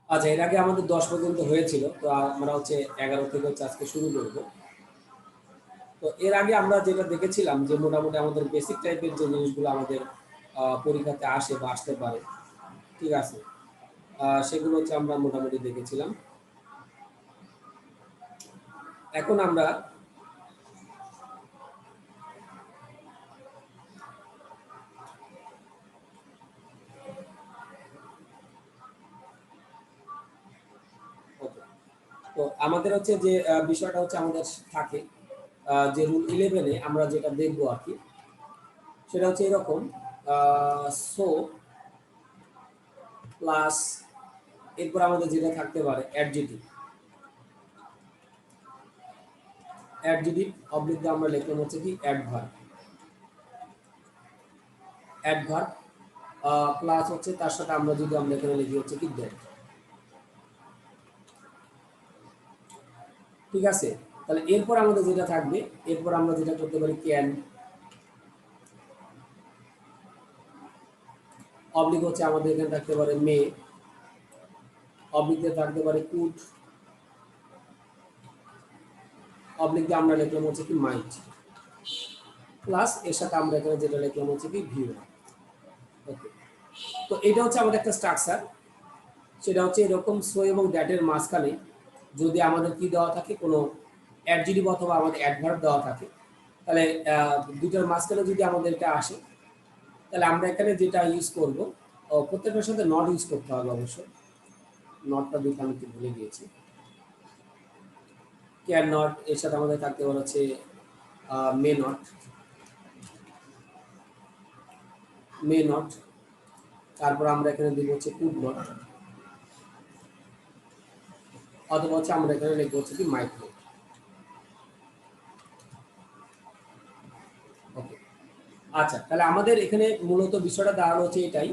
আচ্ছা, এর আগে আমাদের 10 পর্যন্ত হয়েছিল, তো আমরা হচ্ছে 11 থেকে হচ্ছে আজকে শুরু করব। তো এর আগে আমরা যেটা দেখেছিলাম যে মোটামুটি আমাদের বেসিক টাইপের যে জিনিসগুলো আমাদের পরীক্ষাতে আসে বা আসতে পারে, ঠিক আছে, সেগুলো হচ্ছে আমরা মোটামুটি দেখেছিলাম। এখন আমরা okay, তো আমাদের হচ্ছে যে বিষয়টা হচ্ছে আমাদের থাকে যে রুল 11-এ আমরা যেটা দেখবো আর কি, সেটা হচ্ছে এরকম, সো প্লাস এরপর আমাদের যেটা থাকতে পারে অ্যাডজেটিভ, অ্যাডজেটিভ অবলিক দিয়ে আমরা লিখলাম হচ্ছে কি অ্যাডভার্ব, অ্যাডভার্ব প্লাস হচ্ছে তার সাথে আমরা যদি আমরা এখানে লিখি হচ্ছে কি দ্যাট, ঠিক আছে। তাহলে এরপর আমাদের যেটা থাকবে, এরপর আমরা যেটা করতে পারি ক্যান, অবলিক হচ্ছে আমাদের এখানে থাকতে পারে মে, অবলিক দিয়ে থাকতে পারে কুড, অবলিক দিয়ে আমরা লিখলাম হচ্ছে কি মাইট, প্লাস এর সাথে আমরা এখানে যেটা লিখলাম হচ্ছে কি ভিউ। ওকে, তো এটা হচ্ছে আমাদের একটা স্ট্রাকচার। সেটা হচ্ছে এরকম সো এবং দ্যাটের মাঝখানে যদি আমাদের কি দেওয়া থাকে, কোনো অ্যাডজেক্টিভ অথবা আমাদের অ্যাডভার্ব দেওয়া থাকে, তাহলে দুটোর মাঝখানে যদি আমাদের এটা আসে, তাহলে আমরা এখানে যেটা ইউজ করব, প্রত্যেকটার সাথে নট ইউজ করতে হবে অবশ্যই। নটটা দিতে আমি একটু ভুলে গিয়েছি। ক্যান নট, এর সাথে আমাদের থাকতে পারে হচ্ছে মে নট, মে নট, তারপর আমরা এখানে দিব হচ্ছে কুড নট, অথবা হচ্ছে আমরা এখানে লিখবো হচ্ছে কি মাইট নট। ওকে, আচ্ছা, তাহলে আমাদের এখানে মূলত বিষয়টা দাঁড়ানো হচ্ছে এটাই,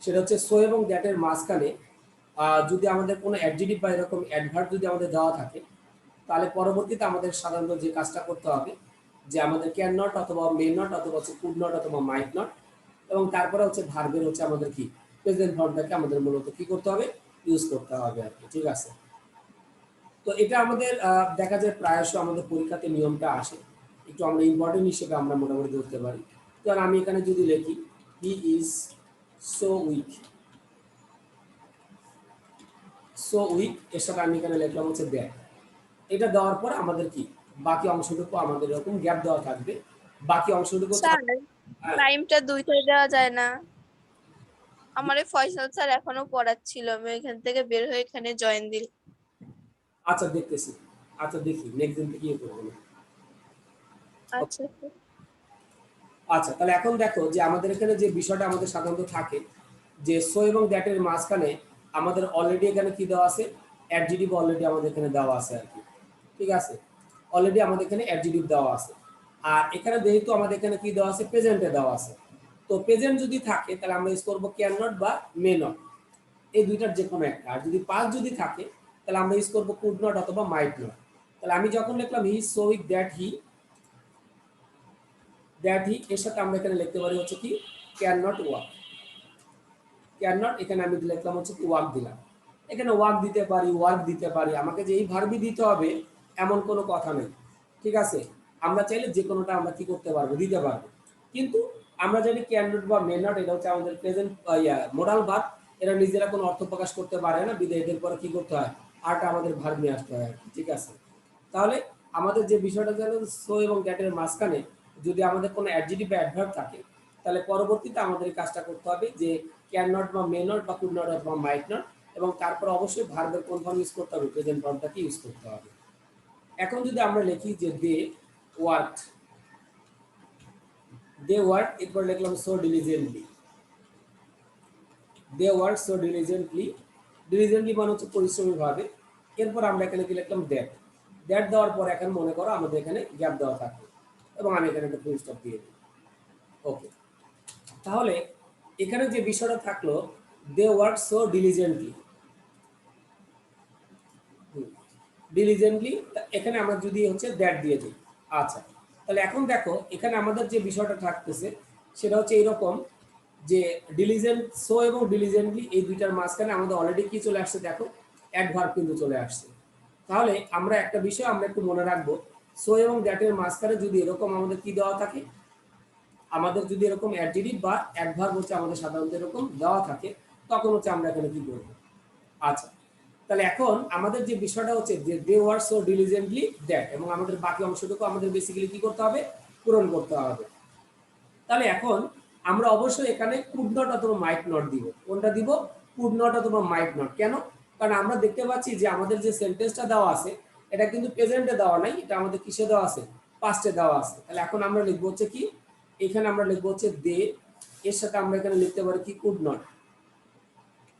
সেটা হচ্ছে সো এবং দ্যাটের মাঝখানে যদি আমাদের কোনো অ্যাডজেক্টিভ বা এরকম অ্যাডভার্ব যদি আমাদের দেওয়া থাকে, তাহলে পরবর্তীতে আমাদের সাধারণত যে কাজটা করতে হবে, যে আমাদের ক্যান নট অথবা মে নট অথবা হচ্ছে কুড নট অথবা মাইট নট, এবং তারপরে হচ্ছে ভার্বের হচ্ছে আমাদের কি প্রেজেন্ট ফর্মটাকে আমাদের মূলত কি করতে হবে, ইউজ করতে হবে আর কি, ঠিক আছে। তো এটা আমাদের দেখা যায় প্রায়শ আমাদের পরীক্ষাতে নিয়মটা আসে, একটু আমরা ইম্পর্টেন্ট হিসেবে আমরা মোটামুটি ধরতে পারি। কারণ আমি এখানে যদি লিখি he is so weak, so weak, এর সাথে আমি এখানে লিখলাম হচ্ছে দ্যাট। এটা দেওয়ার পর আমাদের কি বাকি অংশটুকু আমাদের এরকম গ্যাপ দেওয়া থাকবে, বাকি অংশটুকু হচ্ছে স্যার, হ্যাঁ। টাইমটা দুইটায় দেওয়া যায় না? আমার এই ফয়সাল স্যার এখনো পড়াচ্ছিল, আমি এখান থেকে বের হয়ে এখানে জয়েন দিল। আচ্ছা দেখতেছি, আচ্ছা দেখি নেক্সট দিন থেকে ইয়ে করবো না। আচ্ছা আচ্ছা, তাহলে এখন দেখো যে আমাদের এখানে যে বিষয়টা আমাদের সাধারণত থাকে, যে সো এবং দ্যাটের মাঝখানে আমাদের অলরেডি এখানে কি দেওয়া আছে, অ্যাডজেক্টিভ অলরেডি আমাদের এখানে দেওয়া আছে আর কি, ঠিক আছে। অলরেডি আমাদের এখানে অ্যাডজেক্টিভ দেওয়া আছে, আর এখানে যেহেতু আমাদের এখানে কি দেওয়া আছে, প্রেজেন্টে দেওয়া আছে। তো প্রেজেন্ট যদি থাকে তাহলে আমরা ইউজ করবো ক্যান নট বা মে নট, এই দুইটার যে কোনো একটা। আর যদি পাস যদি থাকে তাহলে আমরা ইউজ করবো কুড নট অথবা মাইট নট। তাহলে আমি যখন লিখলাম he so weak that he, that he এর সাথে আমরা এখানে লিখতে পারি হচ্ছে কি can not walk, can not এখানে আমি লিখলাম হচ্ছে কি ওয়াক দিলাম। এখানে ওয়াক দিতে পারি, ওয়ার্ক দিতে পারি, আমাকে যে এই ভার্বই দিতে হবে এমন কোনো কথা নেই, ঠিক আছে। আমরা চাইলে যে কোনোটা আমরা কি করতে পারবো, দিতে পারবো। কিন্তু আমরা যদি ক্যান নট বা মে নট, এটা হচ্ছে আমাদের প্রেজেন্ট মোডাল ভার্ব, এরা নিজেরা কোনো অর্থ প্রকাশ করতে পারে না, বিদায় এদের পরে কি করতে হয়, আরটা আমাদের ভার্ব নিয়ে আসতে হয় আর কি, ঠিক আছে। তাহলে আমাদের যে বিষয়টা যেন সো এবং দ্যাটের মাঝখানে যদি আমাদের কোনো অ্যাডজেক্টিভ বা অ্যাডভার্ব থাকে, তাহলে পরবর্তীতে আমাদের এই কাজটা করতে হবে যে ক্যান নট বা মে নট বা কুড নট অথবা মাইট নট, এবং তারপর অবশ্যই ভার্বের কোন ফর্ম ইউজ করতে হবে, প্রেজেন্ট ফর্মটাকে ইউজ করতে হবে। এখন যদি আমরা লিখি যে দে ওয়ার্ক, দে ওয়ার্ক, এরপর লিখলাম so diligently, they work so diligently, diligently মানে হচ্ছে পরিশ্রমী ভাবে। এরপর আমরা এখানে কি লিখলাম দ্যাট, দ্যাট দেওয়ার পর এখন মনে করো আমাদের এখানে গ্যাপ দেওয়া থাকবে, এবং আমি এখানে একটা ফুল স্টপ দিয়ে দিই। ওকে, তাহলে এখানে যে বিষয়টা থাকলো, they work so diligently, diligently, এখানে আমরা যদি হচ্ছে দ্যাট দিয়ে দিই। আচ্ছা, তাহলে এখন দেখো এখানে আমাদের যে বিষয়টা থাকতেছে সেটা হচ্ছে এইরকম যে ডিলিজেন্ট সো এবং ডিলিজেন্টলি এই দুইটার মাঝখানে আমাদের অলরেডি কি চলে আসছে দেখো অ্যাডভার্ব কিন্তু চলে আসছে। তাহলে আমরা একটা বিষয় আমরা একটু মনে রাখবো, সো এবং দ্যাটের মাঝখানে যদি এরকম আমাদের কি দেওয়া থাকে, আমাদের যদি এরকম অ্যাডজেক্টিভ বা অ্যাডভার্ব হচ্ছে আমাদের সাধারণত এরকম দেওয়া থাকে, তখন হচ্ছে আমরা এখানে কি করব। আচ্ছা, তাহলে এখন আমাদের যে বিষয়টা হচ্ছে যে they were so diligently that, এবং আমাদের বাকি অংশটুকু আমাদের বেসিক্যালি কি করতে হবে, পূরণ করতে হবে। তাহলে এখন আমরা অবশ্যই এখানে কুড নট অথবা মাইট নট দিব। কোনটা দিব? কুড নট অথবা মাইট নট। কেন? কারণ আমরা দেখতে পাচ্ছি যে আমাদের যে সেন্টেন্সটা দেওয়া আছে এটা কিন্তু প্রেজেন্টে দেওয়া নাই, এটা আমাদের কিসে দেওয়া আছে, পাস্টে দেওয়া আছে। তাহলে এখন আমরা লিখবো হচ্ছে কি, এখানে আমরা লিখবো হচ্ছে দে, এর সাথে আমরা এখানে লিখতে পারি কি কুড নট।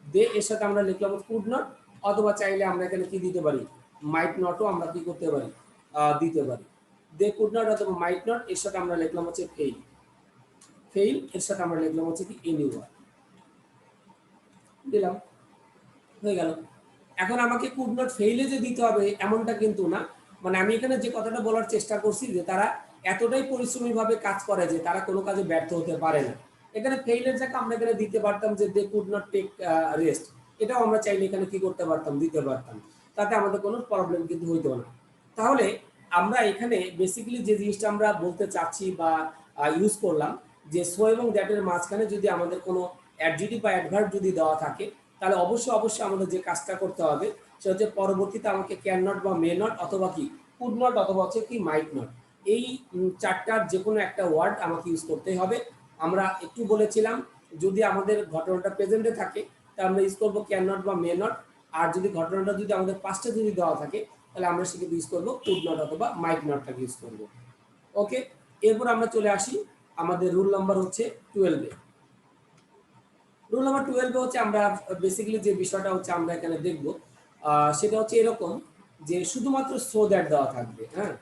দে এর সাথে আমরা লিখলাম কুড নট, অথবা চাইলে আমরা এখানে কি দিতে পারি, মাইট নটও আমরা কি করতে পারি, দিতে পারি। দে কুড নট অথবা মাইট নট, এর সাথে আমরা লিখলাম হচ্ছে ফেইল। ফেইল এর সাথে আমরা লিখলাম হচ্ছে কি এনিওয়ার, দিলাম, হয়ে গেল। এখন আমাকে কুড নট ফেইলে যে দিতে হবে এমনটা কিন্তু না, মানে আমি এখানে যে কথাটা বলার চেষ্টা করছি যে তারা এতটাই পরিশ্রমী ভাবে কাজ করে যে তারা কোনো কাজে ব্যর্থ হতে পারে না। এখানে ফেইলের জায়গায় আমরা এখানে দিতে পারতাম যে they could not take rest, এটাও আমরা চাইলে এখানে কি করতে পারতাম, দিতে পারতাম, তাতে আমাদের কোনো প্রবলেম কিন্তু হইতো না। তাহলে আমরা এখানে বেসিক্যালি যে জিনিসটা আমরা বলতে চাচ্ছি বা ইউজ করলাম যে সো এবং দ্যাটের মাঝখানে যদি আমাদের কোনো অ্যাডজেক্টিভ বা অ্যাডভার্ব যদি দেওয়া থাকে, তাহলে অবশ্যই অবশ্যই আমাদের যে কাজটা করতে হবে সেটা হচ্ছে পরবর্তীতে আমাকে ক্যান নট বা মে নট অথবা কি কুড নট অথবা হচ্ছে কি মাইট নট, এই চারটার যে কোনো একটা ওয়ার্ড আমাকে ইউজ করতেই হবে। আমরা একটু বলেছিলাম যদি আমাদের ঘটনাটা প্রেজেন্টে থাকে তাহলে আমরা ইউজ করবো ক্যান নট বা মে নট, আর যদি ঘটনাটা যদি আমাদের পাস্টে যদি দেওয়া থাকে তাহলে আমরা সেক্ষেত্রে ইউজ করবো কুড নট অথবা মাইট নটটাকে ইউজ করবো। ওকে, এরপর আমরা চলে আসি আমাদের রুল নাম্বার হচ্ছে 12-এ। রুল নাম্বার 12 হচ্ছে আমরা বেসিক্যালি যে বিষয়টা হচ্ছে আমরা এখানে দেখব সেটা হচ্ছে এরকম যে শুধুমাত্র সো দ্যাট দেওয়া থাকবে। হ্যাঁ,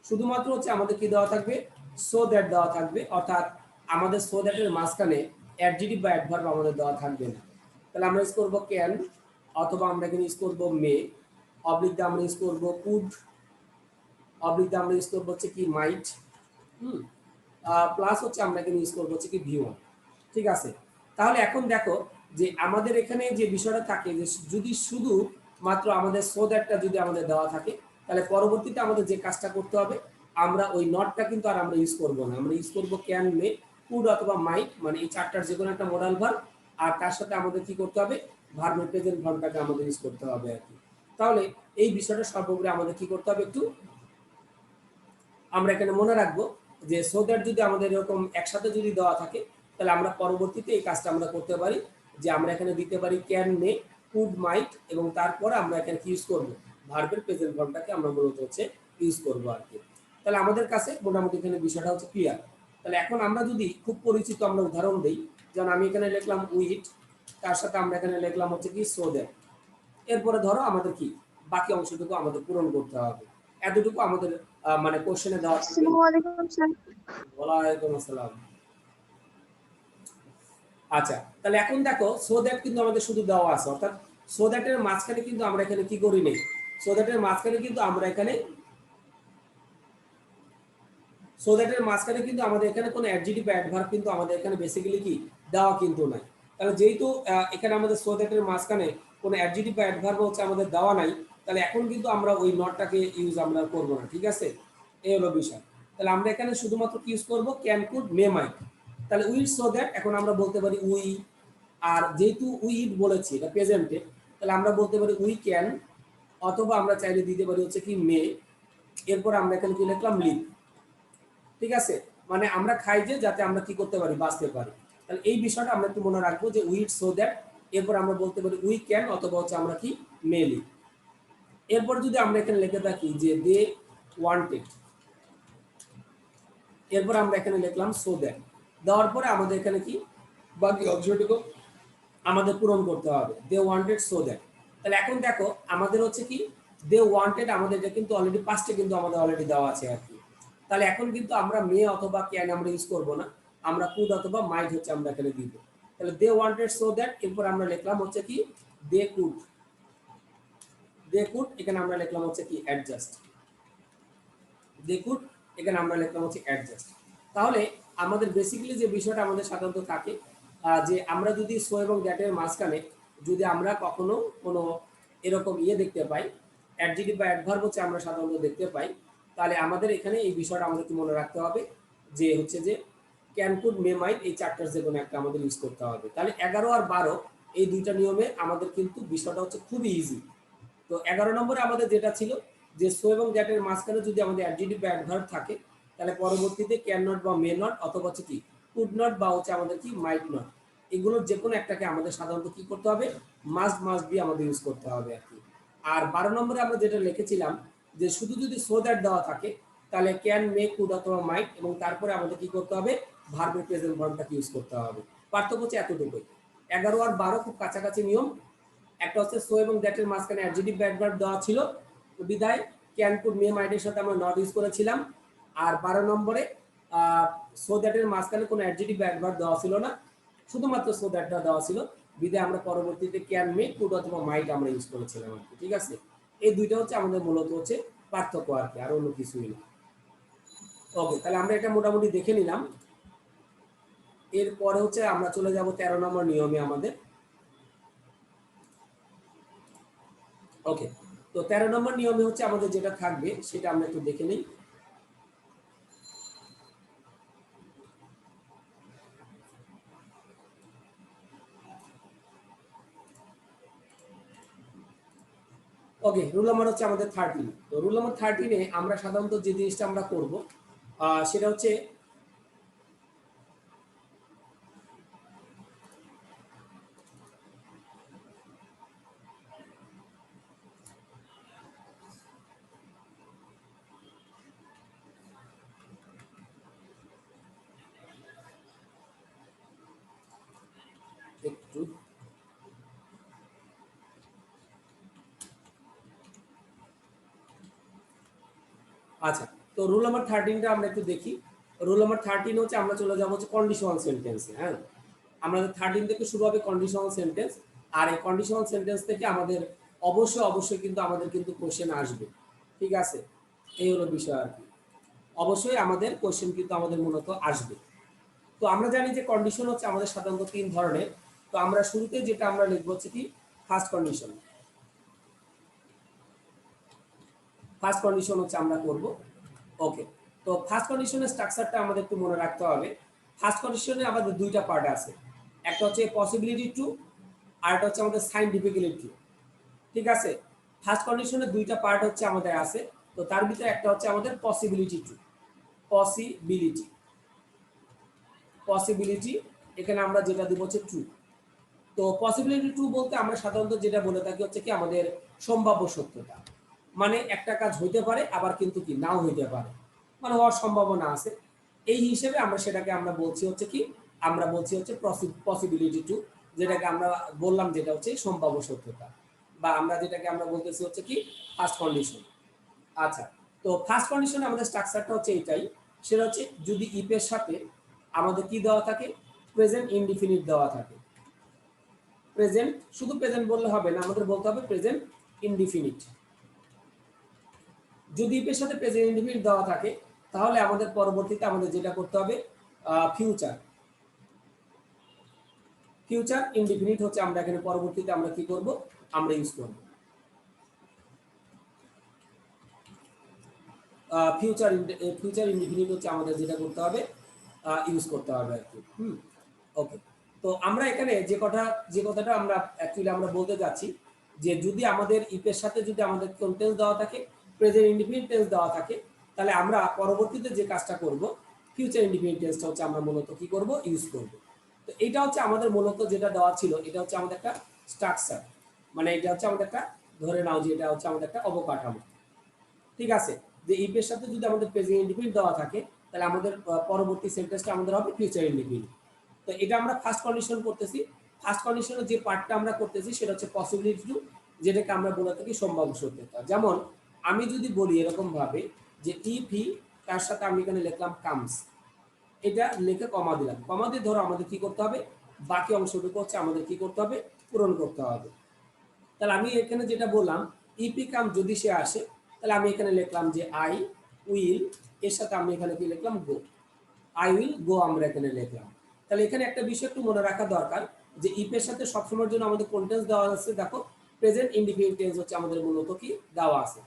শুধুমাত্র হচ্ছে আমাদের কি দেওয়া থাকবে, সো দ্যাট দেওয়া থাকবে, অর্থাৎ আমাদের সো দ্যাটের মাঝখানে অ্যাডজেক্টিভ বা অ্যাডভার্ব আমাদের দেওয়া থাকবে না। তাহলে আমরা ইউজ করবো ক্যান, অথবা আমরা এখানে ইউজ করবো মে, অবলিক দিয়ে আমরা ইউজ করবো কুড, অবলিক দিয়ে আমরা ইউজ করবো হচ্ছে কি মাইট, প্লাস হচ্ছে আমরা এখানে ইউজ করবো হচ্ছে কি ভিউ। ঠিক আছে, তাহলে এখন দেখো যে আমাদের এখানে যে বিষয়টা থাকে যে যদি শুধু মাত্র আমাদের সো দ্যাটটা যদি আমাদের দেওয়া থাকে তাহলে পরবর্তীতে আমাদের যে কাজটা করতে হবে, আমরা ওই নটটা কিন্তু আর আমরা ইউজ করবো না, আমরা ইউজ করবো ক্যান, মে, কুড অথবা মাইট, মানে এই চারটার যে কোনো একটা মডাল ভার্ব, আর তার সাথে আমাদের কি করতে হবে, ভার্বের প্রেজেন্ট ফর্মটাকে আমাদের ইউজ করতে হবে আর কি। তাহলে এই বিষয়টা সর্বোপরি আমাদের কি করতে হবে, একটু আমরা এখানে মনে রাখবো যে সো দ্যাট যদি আমাদের এরকম একসাথে যদি দেওয়া থাকে তাহলে আমরা পরবর্তীতে এই কাজটা আমরা করতে পারি যে আমরা এখানে দিতে পারি ক্যান, মে, কুড, মাইট, এবং তারপরে আমরা এখানে কি ইউজ করবো, ভার্বের প্রেজেন্ট ফর্মটাকে আমরা মূলত হচ্ছে ইউজ করবো আর কি। তাহলে আমাদের কাছে মোটামুটি এখানে বিষয়টা হচ্ছে ক্লিয়ার। তাহলে এখন আমরা যদি খুব পরিচিত আমরা উদাহরণ দিই, যেমন আমি এখানে লিখলাম উইট, তার সাথে আমরা এখানে লিখলাম হচ্ছে কি সো দ্যাট, এরপরে ধরো আমাদের কি বাকি অংশটুকু আমাদের পূরণ করতে হবে, এতটুকু আমাদের মানে কোশ্চেনে দেওয়া থাকবে। আসসালামু আলাইকুম স্যার। ওয়ালাইকুম আসসালাম। আচ্ছা, তাহলে এখন দেখো সো দ্যাট কিন্তু আমাদের শুধু দেওয়া আছে, অর্থাৎ সো দ্যাটের মাঝখানে কিন্তু আমরা এখানে কি করি নেই, সো দ্যাটের মাঝখানে কিন্তু আমরা এখানে সো দ্যাটের মাঝখানে কিন্তু আমাদের এখানে কোনো অ্যাডজেক্টিভ বা অ্যাডভার্ব কিন্তু আমাদের এখানে বেসিক্যালি কি দেওয়া কিন্তু নাই। তাহলে যেহেতু এখানে আমাদের সো দ্যাটের মাঝখানে কোনো অ্যাডজেক্টিভ বা অ্যাডভার্ব হচ্ছে আমাদের দেওয়া নাই, তাহলে এখন কিন্তু আমরা ওই নটটাকে ইউজ আমরা করব না। ঠিক আছে, এই হলো বিষয়। তাহলে আমরা এখানে শুধুমাত্র কি ইউজ করব, ক্যান, কুড, মে, মাইট। তাহলে উই সো দ্যাট এখন আমরা বলতে পারি উই, আর যেহেতু উই ইট বলেছি এটা প্রেজেন্টে, তাহলে আমরা বলতে পারি উই ক্যান, অথবা আমরা চাইলে দিতে পারি হচ্ছে কি মে, এরপর আমরা এখানে কি লিখলাম লিভ। ঠিক আছে, মানে আমরা খাই যে যাতে আমরা কি করতে পারি, বাঁচতে পারি। তাহলে এই বিষয়টা আমরা একটু মনে রাখবো যে উইট সো দ্যাট, এরপর আমরা বলতে পারি উই ক্যান, অথবা হচ্ছে আমরা কি মেলি। এরপর যদি আমরা এখানে লিখে থাকি যে দে ওয়ান্টেড, এরপর আমরা এখানে লিখলাম সো দ্যাট, দেওয়ার পরে আমাদের এখানে কি বাকি অংশটুকু আমাদের পূরণ করতে হবে, দে ওয়ান্টেড সো দ্যাট। তাহলে এখন দেখো আমাদের হচ্ছে কি দে ওয়ান্টেড, আমাদের এটা কিন্তু অলরেডি পাস্টে কিন্তু আমাদের অলরেডি দেওয়া আছে আর কি। তাহলে এখন কিন্তু আমরা মে অথবা ক্যান আমরা ইউজ করব না, আমরা কুড অথবা মাইট হচ্ছে আমরা এখানে দিব। তাহলে দে ওয়ান্টেড সো দ্যাট, এরপর আমরা লিখলাম হচ্ছে কি দে কুড, দে কুড, এখানে আমরা লিখলাম হচ্ছে কি অ্যাডজাস্ট, দে কুড এখানে আমরা লিখলাম হচ্ছে অ্যাডজাস্ট। তাহলে আমাদের বেসিক্যালি যে বিষয়টা আমাদের সাধারণত থাকে যে আমরা যদি সো এবং দ্যাটের মাঝখানে যদি আমরা কখনো কোনো এরকম দেখতে পাই, অ্যাডজেক্টিভ বা অ্যাডভার্ব হচ্ছে আমরা সাধারণত দেখতে পাই, তাহলে আমাদের এখানে এই বিষয়টা আমাদেরকে মনে রাখতে হবে যে হচ্ছে যে ক্যান, কুড, মে, মাইট এই চারটার যে কোনো একটা আমাদের ইউজ করতে হবে। তাহলে 11 আর 12 এই দুইটা নিয়মে আমাদের কিন্তু বিষয়টা হচ্ছে খুবই ইজি। তো 11 নম্বরে আমাদের যেটা ছিল যে সো এবং দ্যাটের মাঝখানে যদি আমাদের অ্যাডজেক্টিভ বা অ্যাডভার্ব থাকে, তাহলে পরবর্তীতে ক্যান নট বা মে নট অথবা হচ্ছে কি কুড নট বা হচ্ছে আমাদের কি মাইট নট, এগুলোর যে কোনো একটাকে আমাদের সাধারণত কি করতে হবে, মাস্ট বি আমাদের ইউজ করতে হবে আর কি। আর 12 নম্বরে আমরা যেটা লিখেছিলাম যে শুধু যদি সো দ্যাট দেওয়া থাকে তাহলে ক্যান, মে, কুড অথবা মাইট এবং তারপরে আমাদের কি করতে হবে, ভার্বের প্রেজেন্ট ফর্মটাকে ইউজ করতে হবে। পার্থক্য হচ্ছে এতটুকুই। 11 আর 12 খুব কাছাকাছি নিয়ম। একটা হচ্ছে সো এবং দ্যাটের মাঝখানে অ্যাডজেক্টিভ বা অ্যাডভার্ব দেওয়া ছিল, বিদায় ক্যান, কুড, মে, মাইটের সাথে আমরা নট ইউজ করেছিলাম। আর 12 নম্বরে সো দ্যাটের মাঝখানে কোনো অ্যাডজেক্টিভ বা অ্যাডভার্ব দেওয়া ছিল না, শুধুমাত্র সো দ্যাটটা দেওয়া ছিল, বিদায় আমরা পরবর্তীতে ক্যান, মে, কুড অথবা মাইট আমরা ইউজ করেছিলাম আর কি। ঠিক আছে, এই দুইটা হচ্ছে আমাদের মূলত হচ্ছে পার্থক্য আর কি, আর অন্য কিছুই না। ওকে, তাহলে আমরা এটা মোটামুটি দেখে নিলাম। এরপরে হচ্ছে আমরা চলে যাব 13 নম্বর নিয়মে আমাদের। ওকে, তো 13 নম্বর নিয়মে হচ্ছে আমাদের যেটা থাকবে সেটা আমরা একটু দেখে নিই। ওকে, রুল নাম্বার হচ্ছে আমাদের 13। তো রুল নাম্বার 13-এ আমরা সাধারণত যে জিনিসটা আমরা করব সেটা হচ্ছে একটু আচ্ছা, তো রুল নাম্বার 13টা আমরা একটু দেখি। রুল নাম্বার 13 হচ্ছে আমরা চলে যাবো হচ্ছে কন্ডিশনাল সেন্টেন্সে। হ্যাঁ, আমাদের 13 থেকে শুরু হবে কন্ডিশনাল সেন্টেন্স। আর এই কন্ডিশনাল সেন্টেন্স থেকে আমাদের অবশ্যই কিন্তু আমাদের কিন্তু কোশ্চেন আসবে। ঠিক আছে, এই হলো বিষয় আর কি। অবশ্যই আমাদের কোশ্চেন কিন্তু আমাদের মূলত আসবে। তো আমরা জানি যে কন্ডিশন হচ্ছে আমাদের সাধারণত 3 ধরনের। তো আমরা শুরুতে যেটা আমরা লিখবো হচ্ছে কি ফার্স্ট কন্ডিশন। ফার্স্ট কন্ডিশন হচ্ছে আমরা করব। ওকে, তো ফার্স্ট কন্ডিশনের স্ট্রাকচারটা আমাদের একটু মনে রাখতে হবে। ফার্স্ট কন্ডিশনে আমাদের দুইটা পার্ট আছে, একটা হচ্ছে পসিবিলিটি টু, আর একটা হচ্ছে আমাদের সাইন্টিফিক্যালি টু। ঠিক আছে, ফার্স্ট কন্ডিশনের দুইটা পার্ট হচ্ছে আমাদের আছে। তো তার ভিতরে একটা হচ্ছে আমাদের পসিবিলিটি টু। পসিবিলিটি পসিবিলিটি এখানে আমরা যেটা দিব হচ্ছে ট্রু। তো পসিবিলিটি ট্রু বলতে আমরা সাধারণত যেটা বলে থাকি হচ্ছে কি আমাদের সম্ভাব্য সত্যতা, মানে একটা কাজ হইতে পারে আবার কিন্তু কি নাও হইতে পারে, মানে হওয়ার সম্ভাবনা আছে। এই হিসেবে আমরা সেটাকে আমরা বলছি হচ্ছে কি, আমরা বলছি হচ্ছে পসিবিলিটি টু, যেটাকে আমরা বললাম যেটা হচ্ছে সম্ভাব্য সত্যতা, বা আমরা যেটাকে আমরা বলতেছি হচ্ছে কি ফার্স্ট কন্ডিশন। আচ্ছা, তো ফার্স্ট কন্ডিশনে আমাদের স্ট্রাকচারটা হচ্ছে এটাই। সেটা হচ্ছে যদি ইফের সাথে আমাদের কি দেওয়া থাকে, প্রেজেন্ট ইনডিফিনিট দেওয়া থাকে। প্রেজেন্ট, শুধু প্রেজেন্ট বললে হবে না, আমাদের বলতে হবে প্রেজেন্ট ইনডিফিনিট। যদি ইফের সাথে প্রেজেন্ট ইনডিফিনিট দেওয়া থাকে তাহলে আমাদের পরবর্তীতে আমাদের যেটা করতে হবে ফিউচার। ফিউচার ইনডিফিনিট হচ্ছে আমরা এখানে পরবর্তীতে আমরা কি করব, আমরা ইউজ করব ফিউচার ইনডিফিনিট হচ্ছে আমাদের যেটা করতে হবে ইউজ করতে হবে আর কি। ওকে, তো আমরা এখানে যে কথাটা আমরা অ্যাকচুয়ালি আমরা বলতে যাচ্ছি যে যদি আমাদের ইফের সাথে যদি আমাদের কোন টেন্স দেওয়া থাকে, প্রেজেন্ট ইনডিফিনিট টেন্স দেওয়া থাকে, তাহলে আমরা পরবর্তীতে যে কাজটা করব ফিউচার ইনডিফিনিট টেন্সটা হচ্ছে আমরা মূলত কি করব, ইউজ করব। তো এটা হচ্ছে আমাদের মূলত যেটা দেওয়া ছিল, এটা হচ্ছে আমাদের একটা স্ট্রাকচার, মানে এটা হচ্ছে আমাদের একটা, ধরে নাও যে এটা হচ্ছে আমাদের একটা অবকাঠামো। ঠিক আছে, যে ইফের সাথে যদি আমাদের প্রেজেন্ট ইনডিফিনিট দেওয়া থাকে তাহলে আমাদের পরবর্তী সেন্টেন্সটা আমাদের হবে ফিউচার ইনডিফিনিট। তো এটা আমরা ফার্স্ট কন্ডিশন করতেছি। ফার্স্ট কন্ডিশনের যে পার্টটা আমরা করতেছি সেটা হচ্ছে পসিবিলিটি টু, যেটাকে আমরা বলে থাকি সম্ভাব্য সত্যতা। যেমন আমি যদি বলি এরকম ভাবে যে ইফ হি, তার সাথে আমি এখানে লিখলাম কামস, এটা লিখে কমা দিলাম, কমা দিয়ে ধরো আমাদের কি করতে হবে, বাকি অংশটুকু হচ্ছে আমাদের কি করতে হবে, পূরণ করতে হবে। তাহলে আমি এখানে যেটা বললাম ইফ হি কাম, যদি সে আসে, তাহলে আমি এখানে লিখলাম যে আই উইল এর সাথে আমি এখানে কি লিখলাম গো, আই উইল গো আমরা এখানে লিখলাম। তাহলে এখানে একটা বিষয় একটু মনে রাখা দরকার যে ইফ এর সাথে সবসময়ের জন্য আমাদের কোন টেন্স দেওয়া আছে, দেখো প্রেজেন্ট ইনডিফিনিট টেন্স হচ্ছে আমাদের মূলত কি দেওয়া আছে।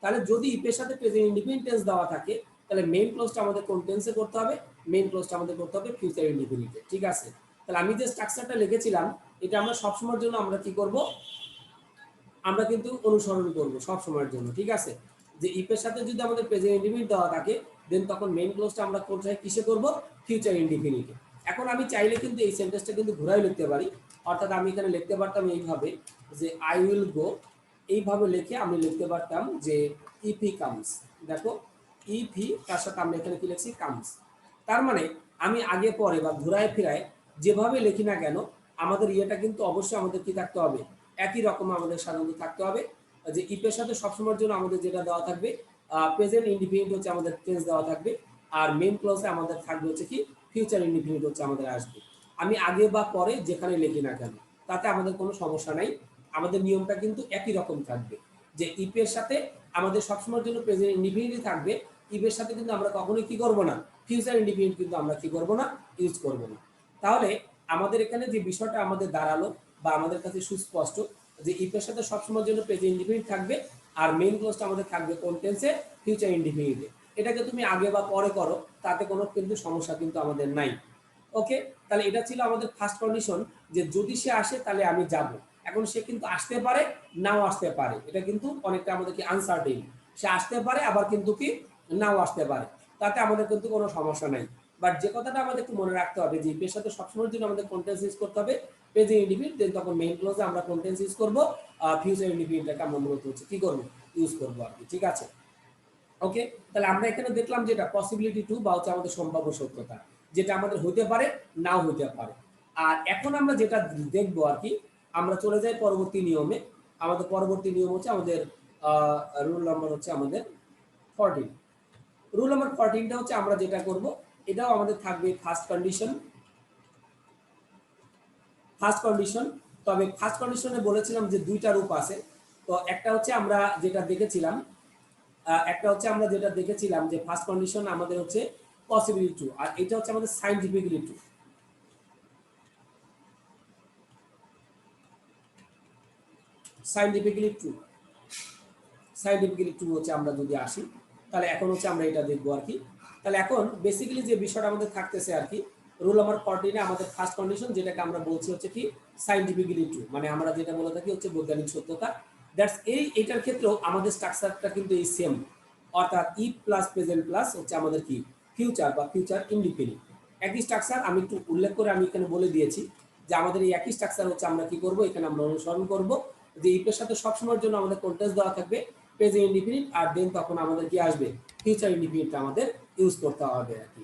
তাহলে যদি ইফ এর সাথে প্রেজেন্ট ইনডিফিনিট টেন্স দেওয়া থাকে তাহলে মেইন ক্লোজটা আমাদের কোন টেন্সে করতে হবে, মেইন ক্লোজটা আমাদের করতে হবে ফিউচার ইনডিফিনিটে, ঠিক আছে। তাহলে আমি যে স্ট্রাকচারটা লিখেছিলাম এটা আমরা সবসময়ের জন্য আমরা কি করব, আমরা কিন্তু অনুসরণ করব সব সময়ের জন্য, ঠিক আছে। যে ইফ এর সাথে যদি আমাদের প্রেজেন্ট ইনডিফিনিট দেওয়া থাকে দেন তখন মেইন ক্লোজটা আমরা কোথায় কিসে করব, ফিউচার ইনডিফিনিটে। এখন আমি চাইলে কিন্তু এই সেন্টেন্সটা কিন্তু ঘুরাই লিখতে পারি, অর্থাৎ আমি এখানে লিখতে পারতাম এইভাবে যে আই উইল গো, এইভাবে লিখে আমি লিখতে পারতাম যে ইফ হি কামস। দেখো ইফ হি তার সাথে আমরা এখানে কি লিখছি কামস। তার মানে আমি আগে পরে বা ঘুরায় ফিরায় যেভাবে লিখি না কেন আমাদের ইয়েটা কিন্তু অবশ্যই আমাদের কি থাকতে হবে, একই রকম আমাদের সাধারণত থাকতে হবে। যে ইফের সাথে সবসময়ের জন্য আমাদের যেটা দেওয়া থাকবে প্রেজেন্ট ইনডিফিনিট হচ্ছে আমাদের টেন্স দেওয়া থাকবে, আর মেইন ক্লজে আমাদের থাকবে হচ্ছে কি ফিউচার ইনডিফিনিট হচ্ছে আমাদের আসবে। আমি আগে বা পরে যেখানে লিখি না কেন তাতে আমাদের কোনো সমস্যা নাই, আমাদের নিয়মটা কিন্তু একই রকম থাকবে। যে ইফের সাথে আমাদের সবসময়ের জন্য প্রেজেন্ট ইনডিফিনিট থাকবে, ইফের সাথে কিন্তু আমরা কখনোই কি করব না, ফিউচার ইনডিফিনিট কিন্তু আমরা কি করব না, ইউজ করব না। তাহলে আমাদের এখানে যে বিষয়টা আমাদের দাঁড়ালো বা আমাদের কাছে সুস্পষ্ট যে ইফের সাথে সবসময়ের জন্য প্রেজেন্ট ইনডিফিনিট থাকবে আর মেইন ক্লোজটা আমাদের থাকবে কোন টেন্সে, ফিউচার ইনডিফিনিটে। এটাকে তুমি আগে বা পরে করো তাতে কোনো কিন্তু সমস্যা কিন্তু আমাদের নাই। ওকে, তাহলে এটা ছিল আমাদের ফার্স্ট কন্ডিশন যে যদি সে আসে তাহলে আমি যাব। এখন সে কিন্তু আসতে পারে নাও আসতে পারে, এটা কিন্তু অনেকটা আমাদের কি আনসার্টেন, সে আসতে পারে আবার কিন্তু কি নাও আসতে পারে, তাতে আমাদের কিন্তু কোনো সমস্যা নাই। বাট যে কথাটা আমাদের একটু মনে রাখতে হবে যে ইফের সাথে সবসময়ের জন্য আমাদের কন্টেন্স ইউজ করতে হবে প্রেজেন্ট ইনডিফিনিট, দেন তখন মেইন ক্লোজে আমরা কন্টেন্স ইউজ করব, ফিউচার ইনডিফিনিটটাকে আমরা মূলত হচ্ছে কি করব, ইউজ করব আর কি, ঠিক আছে। ওকে, তাহলে আমরা এখানে দেখলাম যেটা পসিবিলিটি টু বা হচ্ছে আমাদের সম্ভাব্য সত্যতা, যেটা আমাদের হতে পারে নাও হতে পারে। আর এখন আমরা যেটা দেখবো আর কি, আমরা চলে যাই পরবর্তী নিয়মে। আমাদের পরবর্তী নিয়ম হচ্ছে আমাদের রুল নাম্বার হচ্ছে আমাদের 14। রুল নাম্বার 14টা হচ্ছে আমরা যেটা করব এটাও আমাদের থাকবে ফার্স্ট কন্ডিশন, ফার্স্ট কন্ডিশন। তবে ফার্স্ট কন্ডিশনে বলেছিলাম যে দুইটা রূপ আছে। তো একটা হচ্ছে আমরা যেটা দেখেছিলাম, যে ফার্স্ট কন্ডিশন আমাদের হচ্ছে পসিবিলিটি টু, আর এটা হচ্ছে আমাদের scientifically two. Scientifically two, scientifically two হচ্ছে আমরা যদি আসি তাহলে এখন হচ্ছে আমরা এটা দেখবো আর কি। তাহলে এখন বেসিক্যালি যে বিষয়টা আমাদের থাকতেছে আর কি, রুল নাম্বার 14 আমাদের ফার্স্ট কন্ডিশন যেটাকে আমরা বলছি হচ্ছে কি সাইন্টিফিকলি টু, মানে আমরা যেটা বলে থাকি হচ্ছে বৈজ্ঞানিক সত্যতা। দ্যাটস এইটার ক্ষেত্রেও আমাদের স্ট্রাকচারটা কিন্তু এই সেম, অর্থাৎ ই প্লাস প্রেজেন্ট প্লাস হচ্ছে আমাদের কি ফিউচার বা ফিউচার ইনডিফিনিট, একই স্ট্রাকচার। আমি একটু উল্লেখ করে আমি এখানে বলে দিয়েছি যে আমাদের এই একই স্ট্রাকচার হচ্ছে আমরা কি করব, এখানে আমরা অনুসরণ করব যে ইফের সাথে সবসময়ের জন্য আমাদের কন্টেন্স দেওয়া থাকবে প্রেজেন্ট ইনডিফিনিট, আর দেন তখন আমাদের কি আসবে, ফিউচার ইনডিফিনিটটা আমাদের ইউজ করতে হবে আর কি।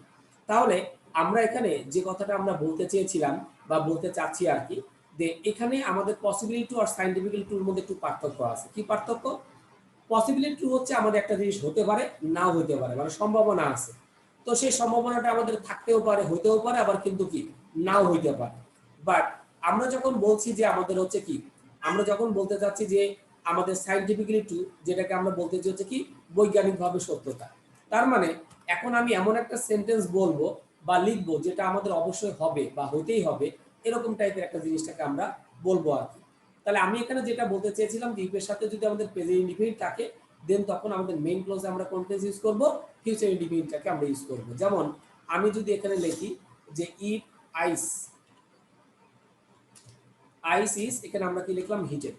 তাহলে আমরা এখানে যে কথাটা আমরা বলতে চেয়েছিলাম বা বলতে চাচ্ছি আর কি, যে এখানে আমাদের পসিবিলিটি আর সাইন্টিফিক্যাল টুর মধ্যে একটু পার্থক্য আছে। কি পার্থক্য? পসিবিলিটি হচ্ছে আমাদের একটা জিনিস হতে পারে নাও হতে পারে, মানে সম্ভাবনা আছে। তো সেই সম্ভাবনাটা আমাদের থাকতেও পারে, হইতেও পারে, আবার কিন্তু কি নাও হইতে পারে। বাট আমরা যখন বলছি যে আমাদের হচ্ছে কি, আমরা যখন বলতে চাচ্ছি যে আমাদের সাইন্টিফিক্যালি ট্রু, যেটাকে আমরা বলতে চাই হচ্ছে কি বৈজ্ঞানিকভাবে সত্যতা, তার মানে এখন আমি এমন একটা সেন্টেন্স বলবো বা লিখবো যেটা আমাদের অবশ্যই হবে বা হতেই হবে, এরকম টাইপের একটা জিনিসটাকে আমরা বলবো আর কি। তাহলে আমি এখানে যেটা বলতে চেয়েছিলাম যে ইফের সাথে যদি আমাদের প্রেজেন্ট ইনডিফিনিট থাকে দেন তখন আমাদের মেইন ক্লোজে আমরা কোন টেন্স ইউজ করব, ফিউচার ইনডিফিনিটটাকে আমরা ইউজ করব। যেমন আমি যদি এখানে লিখি যে ইফ আইস, আইস ইজ, এখানে আমরা কি লিখলাম হিটেড,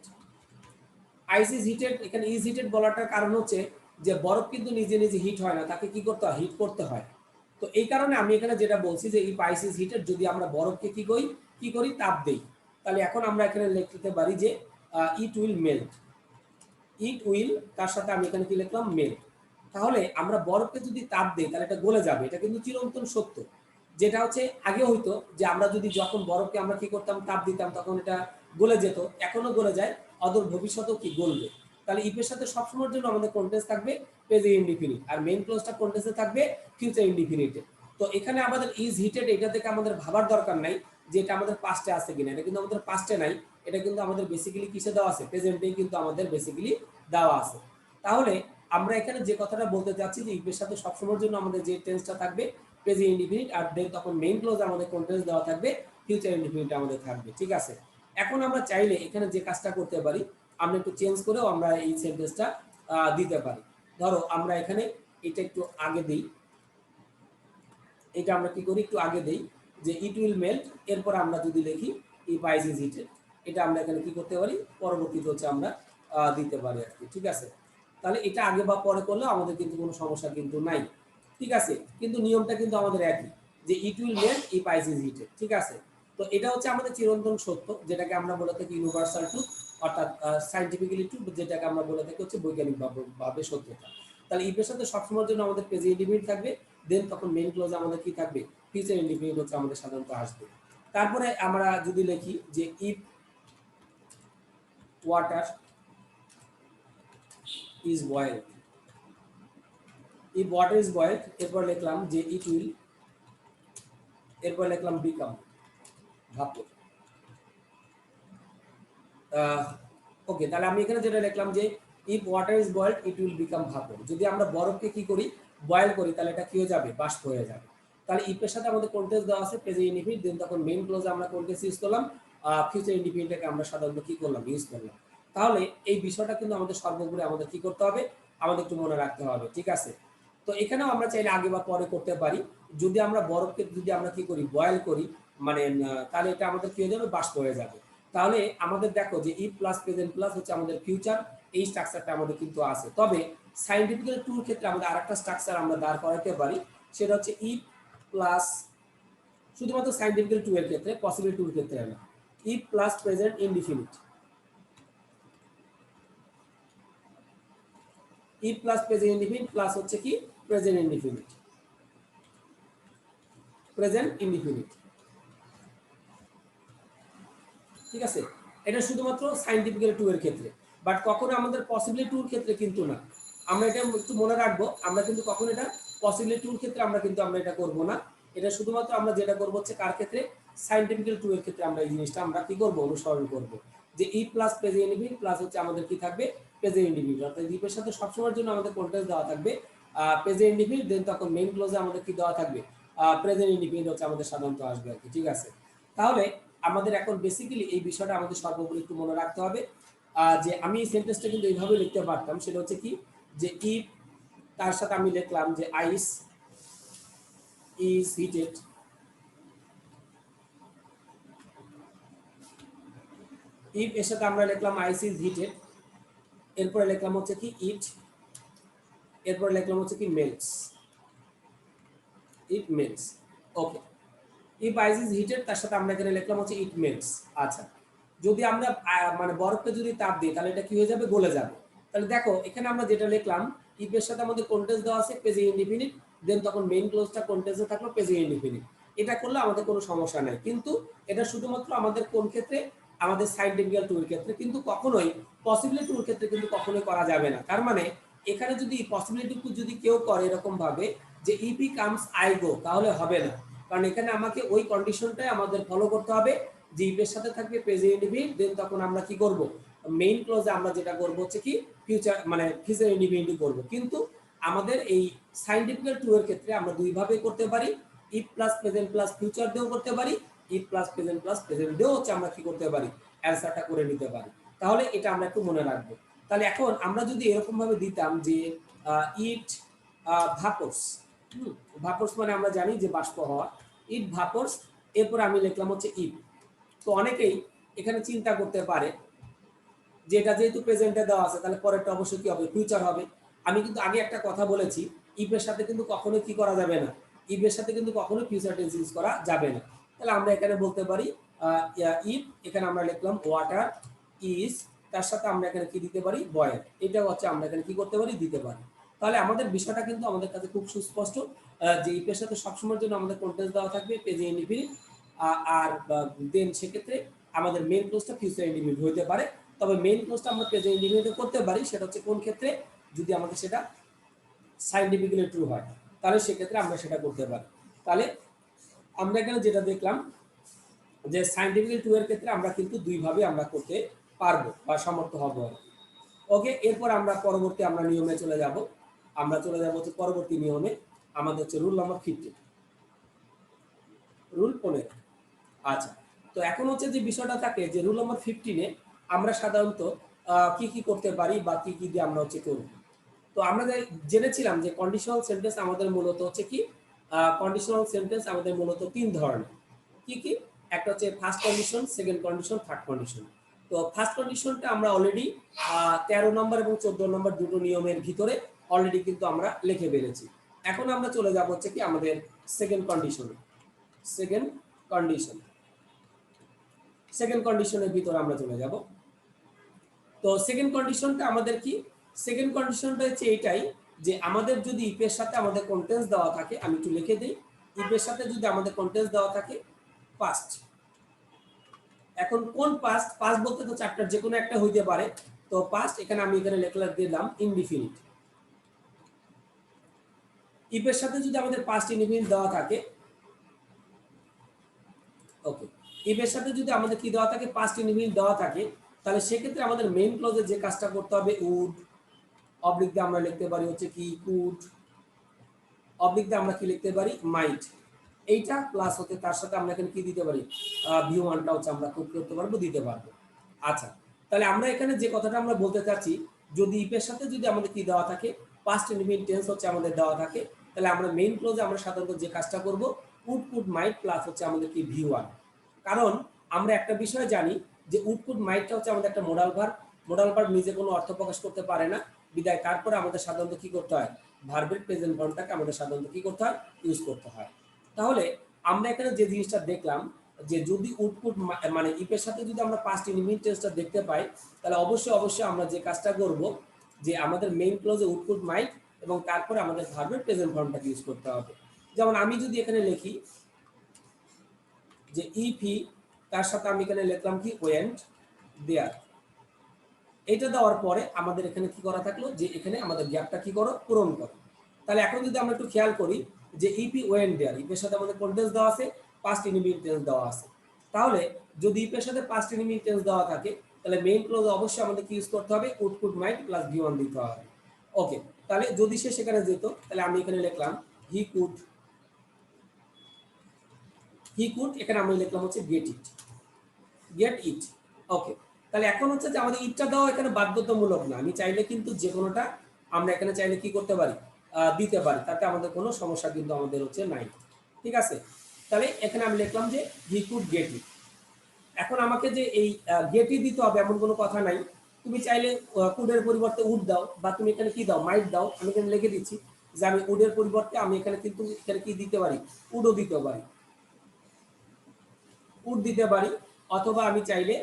আইস ইজ হিটেড। এখানে ইজ হিটেড বলাটার কারণ হচ্ছে যে বরফ কিন্তু নিজে নিজে হিট হয় না, তাকে কি করতে হয়, হিট করতে হয়। তো এই কারণে আমি এখানে যেটা বলছি যে ইফ আইস ইজ হিটেড, যদি আমরা বরফকে কি করি তাপ দেই, তাহলে এখন আমরা এখানে লিখতে পারি যে it will melt, it will তার সাথে আমি এখানে কি লিখলাম মেল্ট। তাহলে আমরা বরফকে যদি তাপ দিই তাহলে এটা গলে যাবে, এটা কিন্তু চিরন্তন সত্য। যেটা হচ্ছে আগে হইতো যে আমরা যদি যখন বরফকে আমরা কি করতাম তাপ দিতাম তখন এটা গলে যেত, এখনো গলে যায়, অদূর ভবিষ্যতেও কি গলবে। তাহলে ইফের সাথে সবসময়ের জন্য আমাদের কন্টেন্স থাকবে প্রেজেন্ট ইনডিফিনিট, আর মেইন ক্লোজটা কন্টেন্সে থাকবে ফিউচার ইনডিফিনিটে। তো এখানে আমাদের ইজ হিটেড এটা থেকে আমাদের ভাবার দরকার নাই যে এটা আমাদের পাস্টে আছে কিনা, এটা কিন্তু আমাদের পাস্টে নাই, এটা কিন্তু আমাদের বেসিক্যালি কিসে দেওয়া আছে, প্রেজেন্টেই কিন্তু আমাদের বেসিক্যালি দেওয়া আছে। তাহলে আমরা এখানে যে কথাটা বলতে চাচ্ছি যে ইফ এর সাথে সবসময়ের জন্য আমাদের যে টেন্সটা থাকবে প্রেজেন্ট ইনডিফিনিট, আর দেন তখন মেইন ক্লোজ আমাদের কোন টেন্স দেওয়া থাকবে, ফিউচার ইনডিফিনিট আমাদের থাকবে। ঠিক আছে, এখন আমরা চাইলে এখানে যে কাজটা করতে পারি, আমরা একটু চেঞ্জ করেও আমরা এই সেন্টেন্সটা দিতে পারি। ধরো আমরা এখানে এটা একটু আগে দিই, এটা আমরা কি করি একটু আগে দেই যে ইট উইল মেল্ট, এরপর আমরা যদি লিখি ইফ আইস ইজ হিটেড, এটা আমরা এখানে কি করতে পারি পরবর্তীতে হচ্ছে আমরা দিতে পারি আর কি। ঠিক আছে, তাহলে এটা আগে বা পরে করলেও আমাদের কিন্তু কোনো সমস্যা কিন্তু নাই। ঠিক আছে, কিন্তু নিয়মটা কিন্তু আমাদের একই, যে it will melt if ice is heated. ঠিক আছে, তো এটা হচ্ছে আমাদের চিরন্তন সত্য, যেটাকে আমরা বলে থাকি ইউনিভার্সাল ট্রুথ, অর্থাৎ সাইন্টিফিক্যালি ট্রু, যেটাকে আমরা বলে থাকি হচ্ছে বৈজ্ঞানিক ভাবে সত্যতা। তাহলে ইফের সাথে সবসময়ের জন্য আমাদের প্রেজেন্ট ইনডিফিনিট থাকবে, দেন তখন মেইন ক্লোজে আমাদের কি থাকবে, ফিউচার ইনডিফিনিট হচ্ছে আমাদের সাধারণত আসবে। তারপরে আমরা যদি লিখি যে if water is boiled, if water is boiled, এরপর লিখলাম যে ইট উইল, এরপর লিখলাম বিকাম ভাপর। ওকে, তাহলে আমি এখানে যেটা লিখলাম যে if water is boiled it will become vapour. যদি আমরা বরফকে কি করি, বয়েল করি, তাহলে এটা কি হয়ে যাবে, বাষ্প হয়ে যাবে। তাহলে ইফের সাথে আমাদের কোনটেন্স দেওয়া আছে প্রেজেন্ট ইনডিফিনিট, দেন তখন মেইন ক্লোজে আমরা কোনটেন্স ইউজ করলাম, ফিউচার ইনডিফিনিটকে আমরা সাধারণত কি করলাম, ইউজ করলাম। তাহলে এই বিষয়টা কিন্তু আমাদের সর্বোপরি আমাদের কি করতে হবে, আমাদের একটু মনে রাখতে হবে। ঠিক আছে, তো এখানেও আমরা চাইলে আগে বা পরে করতে পারি। যদি আমরা বরফকে যদি আমরা কি করি, বয়েল করি, মানে তাহলে এটা আমাদের কি হয়ে যাবে, বাষ্প হয়ে যাবে। তাহলে আমাদের দেখো যে ইফ প্লাস প্রেজেন্ট প্লাস হচ্ছে আমাদের ফিউচার, এই স্ট্রাকচারটা আমাদের কিন্তু আছে। তবে সাইন্টিফিক্যাল টুর ক্ষেত্রে আমাদের আরেকটা স্ট্রাকচার আমরা দাঁড় করাতে পারি, সেটা হচ্ছে ইফ প্লাস, শুধুমাত্র সাইন্টিফিক্যাল টু এর ক্ষেত্রে, পসিবল টুর ক্ষেত্রে না, if plus present indefinite, if plus present indefinite plus হচ্ছে কি প্রেজেন্ট ইনডিফিনিট, প্রেজেন্ট ইনডিফিনিট। ঠিক আছে, এটা শুধুমাত্র সাইন্টিফিক্যাল টু এর ক্ষেত্রে, বাট কখনো আমাদের পসিবলি টুর ক্ষেত্রে কিন্তু না। আমরা এটা একটু মনে রাখবো, আমরা কিন্তু কখনো এটা পসিবলি টুর ক্ষেত্রে আমরা এটা করব না। এটা শুধুমাত্র আমরা যেটা করবো হচ্ছে কার ক্ষেত্রে, সাইন্টিফিক্যাল টু এর ক্ষেত্রে আমরা এই জিনিসটা আমরা কি করবো, অনুসরণ করব। যে ই প্লাস প্রেজেন্ট ইনডিফিনিট প্লাস হচ্ছে আমাদের কি থাকবে, প্রেজেন্ট ইনডিফিনিট, অর্থাৎ ইফের সাথে সবসময়ের জন্য আমাদের কোনটেন্স দেওয়া থাকবে প্রেজেন্ট ইনডিফিনিট, দেন তখন মেইন ক্লোজে আমাদের কি দেওয়া থাকবে, প্রেজেন্ট ইনডিফিনিট হচ্ছে আমাদের সাধারণত আসবে আর কি। ঠিক আছে, তাহলে আমাদের এখন বেসিক্যালি এই বিষয়টা আমাদের সর্বোপরি একটু মনে রাখতে হবে, যে আমি এই সেন্টেন্সটা কিন্তু এইভাবে লিখতে পারতাম, সেটা হচ্ছে কি, যে ইফ, তার সাথে আমি লিখলাম যে আইস ইজ হিটেড, ইফ এর সাথে আমরা লিখলাম আইস ইজ হিটেড, এরপরে লিখলাম হচ্ছে কি ইট, এরপরে লিখলাম হচ্ছে কি melts, it melts. Okay, if ice is heated, তার সাথে আমরা এখানে লিখলাম হচ্ছে ইট মেল্টস। আচ্ছা, যদি আমরা মানে বরফকে যদি তাপ দিই, তাহলে এটা কি হয়ে যাবে, গলে যাবে। তাহলে দেখো এখানে আমরা যেটা লিখলাম, ইফ এর সাথে আমাদের কোনটেন্স দেওয়া আছে প্রেজেন্ট ইনডিফিনিট, দেন তখন মেইন ক্লোজটা কোনটেন্সে থাকলো প্রেজেন্ট ইনডিফিনিট। এটা করলে আমাদের কোনো সমস্যা নাই, কিন্তু এটা শুধুমাত্র আমাদের কোন ক্ষেত্রে, আমাদের সাইন্টিফিক্যাল টুর ক্ষেত্রে, কিন্তু কখনোই পসিবিলিটি টুর ক্ষেত্রে কিন্তু কখনোই করা যাবে না। তার মানে এখানে যদি পসিবিলিটি যদি কেউ করে এরকম ভাবে যে ইপি কামস আই গো, তাহলে হবে না। কারণ এখানে আমাকে ওই কন্ডিশনটাই আমাদের ফলো করতে হবে, যে ইফের সাথে থাকবে প্রেজেন্ট ইনডিফিনিট, দেন তখন আমরা কি করব, মেইন ক্লোজে আমরা যেটা করব হচ্ছে কি ফিউচার, মানে ফিউচার ইনডিফিনিটি করব। কিন্তু আমাদের এই সাইন্টিফিক্যাল টু এর ক্ষেত্রে আমরা দুই ভাবে করতে পারি, if plus present plus future দিয়েও করতে পারি, ইফ প্লাস প্রেজেন্ট দিয়েও হচ্ছে আমরা কি করতে পারি, অ্যান্সারটা করে নিতে পারি। তাহলে এটা আমরা একটু মনে রাখবো। তাহলে এখন আমরা যদি এরকম ভাবে দিতাম যে ইট ভাপোর্স, ভাপোর্স মানে আমরা জানি যে বাষ্প হওয়া, ইট ভাপোর্স, এরপর আমি লিখলাম হচ্ছে ইফ। তো অনেকেই এখানে চিন্তা করতে পারে যে এটা যেহেতু প্রেজেন্টে দেওয়া আছে, তাহলে পরেরটা অবশ্যই কি হবে, ফিউচার হবে। আমি কিন্তু আগে একটা কথা বলেছি, ইফের সাথে কিন্তু কখনোই কি করা যাবে না, ইফের সাথে কিন্তু কখনোই ফিউচার টেন্স ইউজ করা যাবে না। তাহলে আমরা এখানে বলতে পারি ইফ, এখানে আমরা লিখলাম ওয়াটার ইজ, তার সাথে আমরা এখানে কি দিতে পারি, বয়েল। এটা হচ্ছে আমরা এখানে কি করতে পারি, দিতে পারি। তাহলে আমাদের বিষয়টা কিন্তু আমাদের কাছে খুব সুস্পষ্ট, যে ইফের সাথে সবসময়ের জন্য আমাদের কোনটেন্স দেওয়া থাকবে প্রেজেন্ট ইনডিফিনিট, আর দেন সেক্ষেত্রে আমাদের মেইন ক্লোজটা ফিউচার ইনডিফিনিট হইতে পারে। তবে মেইন ক্লোজটা আমরা প্রেজেন্ট ইনডিফিনিটে করতে পারি, সেটা হচ্ছে কোন ক্ষেত্রে, যদি আমাদের সেটা সাইন্টিফিক্যালি ট্রু হয়, তাহলে সেক্ষেত্রে আমরা সেটা করতে পারি। তাহলে আমরা এখানে যেটা দেখলাম যে সাইন্টিফিক্যাল ট্রু এর ক্ষেত্রে আমরা কিন্তু দুইভাবে আমরা করতে পারবো বা সমর্থ হব। ওকে, এরপর আমরা পরবর্তী আমরা নিয়মে চলে যাব। আমরা চলে যাব হচ্ছে পরবর্তী নিয়মে, আমাদের হচ্ছে রুল নাম্বার 15, রুল 15। আচ্ছা, তো এখন হচ্ছে যে বিষয়টা থাকে যে রুল নাম্বার 15-এ আমরা সাধারণত কি কি করতে পারি বা কি কি দিয়ে আমরা হচ্ছে করব। তো আমরা জেনেছিলাম যে কন্ডিশনাল সেন্টেন্স আমাদের মূলত হচ্ছে কি, কন্ডিশনাল সেন্টেন্স আমাদের মূলত 3 ধরনের। কি কি? একটা হচ্ছে first condition, second condition, third condition. তো ফার্স্ট কন্ডিশনটা আমরা অলরেডি 13 নম্বর এবং 14 নম্বর দুটো নিয়মের ভিতরে অলরেডি কিন্তু আমরা লিখে ফেলেছি। এখন আমরা চলে যাব হচ্ছে কি আমাদের সেকেন্ড কন্ডিশনে। সেকেন্ড কন্ডিশন, সেকেন্ড কন্ডিশনের ভিতরে আমরা চলে যাব। তো সেকেন্ড কন্ডিশনটা আমাদের কি? সেকেন্ড কন্ডিশনটা হচ্ছে এইটাই যে আমাদের যদি ইফের সাথে আমাদের কন্টেন্স দেওয়া থাকে, আমি একটু লিখে দিই, ইফের সাথে যদি আমাদের কন্টেন্স দেওয়া থাকে পাস্ট। এখন কোন পাস্ট? পাস্ট বলতে তো চারটার যে কোনো একটা হইতে পারে। তো পাস্ট এখানে আমি এখানে লেখলা দিলাম ইনডিফিনিট। ইফের সাথে যদি আমাদের পাস্ট ইনডিফিনিট দেওয়া থাকে, ওকে, ইফের সাথে যদি আমাদের কি দেওয়া থাকে, পাস্ট ইনডিফিনিট দেওয়া থাকে, তাহলে সেক্ষেত্রে আমাদের মেইন ক্লজে যে কাজটা করতে হবে, উড অবলিক দিয়ে আমরা লিখতে পারি হচ্ছে কি কুড, অবলিক দিয়ে আমরা কি লিখতে পারি মাইট। এইটা প্লাস হতে তার সাথে আমরা এখানে কি দিতে পারি, ভিউ ওয়ানটা হচ্ছে আমরা কুড করতে পারবো, দিতে পারবো। আচ্ছা, তাহলে আমরা এখানে যে কথাটা আমরা বলতে চাচ্ছি, যদি ইফের সাথে যদি আমাদের কি দেওয়া থাকে, পাস্ট ইনডিফিনিট টেন্স হচ্ছে আমাদের দেওয়া থাকে, তাহলে আমরা মেইন ক্লোজে আমরা সাধারণত যে কাজটা করব, উড কুড মাইট প্লাস হচ্ছে আমাদের কি ভিউ ওয়ান। কারণ আমরা একটা বিষয় জানি যে উড কুড মাইটটা হচ্ছে আমাদের একটা মোডাল ভার্ব। মোডাল ভার্ব নিজে কোনো অর্থ প্রকাশ করতে পারে না, বিদায় তারপরে আমাদের সাধারণত কি করতে হয়, ভার্বের প্রেজেন্ট ফর্মটাকে আমাদের সাধারণত কি করতে হয়, ইউজ করতে হয়। তাহলে আমরা এখানে যে জিনিসটা দেখলাম যে যদি উডকুড মানে ইফের সাথে যদি আমরা পাস্ট ইনডিফিনিট টেন্সটা দেখতে পাই, তাহলে অবশ্যই অবশ্যই আমরা যে কাজটা করব যে আমাদের মেইন ক্লোজে উডকুড মাইট এবং তারপরে আমাদের ভার্বের প্রেজেন্ট ফর্মটাকে ইউজ করতে হবে। যেমন আমি যদি এখানে লিখি যে ইফ হি, তার সাথে আমি এখানে লিখলাম কি ওয়েন্ট দেয়ার। এটা দেওয়ার পরে আমাদের এখানে কি করা থাকলো যে এখানে আমাদের গ্যাপটা কি করো, পূরণ করো। তাহলে এখন যদি আমরা একটু খেয়াল করি যে ইপি ওয়েন্ট দেয়ার, ইপের সাথে আমাদের কোন টেন্স দেওয়া আছে, পাস্ট ইনডিফিনিট টেন্স দেওয়া আছে। তাহলে যদি ইপের সাথে পাস্ট ইনডিফিনিট টেন্স দেওয়া থাকে, তাহলে মেইন ক্লোজ অবশ্যই আমাদের কি ইউজ করতে হবে, would could might plus V one দিতে হবে। ওকে, তাহলে যদি সে সেখানে যেত, তাহলে আমি এখানে লিখলাম হি কুড, হি কুড এখানে আমি লিখলাম হচ্ছে গেট ইট, গেট ইট। ওকে, তাহলে এখন হচ্ছে যে আমাদের ইটটা দেওয়া এখানে বাধ্যতামূলক না, আমি চাইলে কিন্তু যে কোনোটা আমরা এখানে চাইলে কি করতে পারি, দিতে পারি, তাতে আমাদের কোনো সমস্যা কিন্তু আমাদের হচ্ছে নাই। ঠিক আছে, তাহলে এখানে আমি লিখলাম যে হি কুড গেট ইট। এখন আমাকে যে এই গেট ইট দিতে হবে এমন কোনো কথা নাই। তুমি চাইলে কুডের পরিবর্তে উড দাও, বা তুমি এখানে কি দাও, মাইট দাও। আমি এখানে লিখে দিচ্ছি যে আমি উডের পরিবর্তে আমি এখানে কিন্তু এখানে কি দিতে পারি, উডও দিতে পারি, উড দিতে পারি। অথবা আমি চাইলে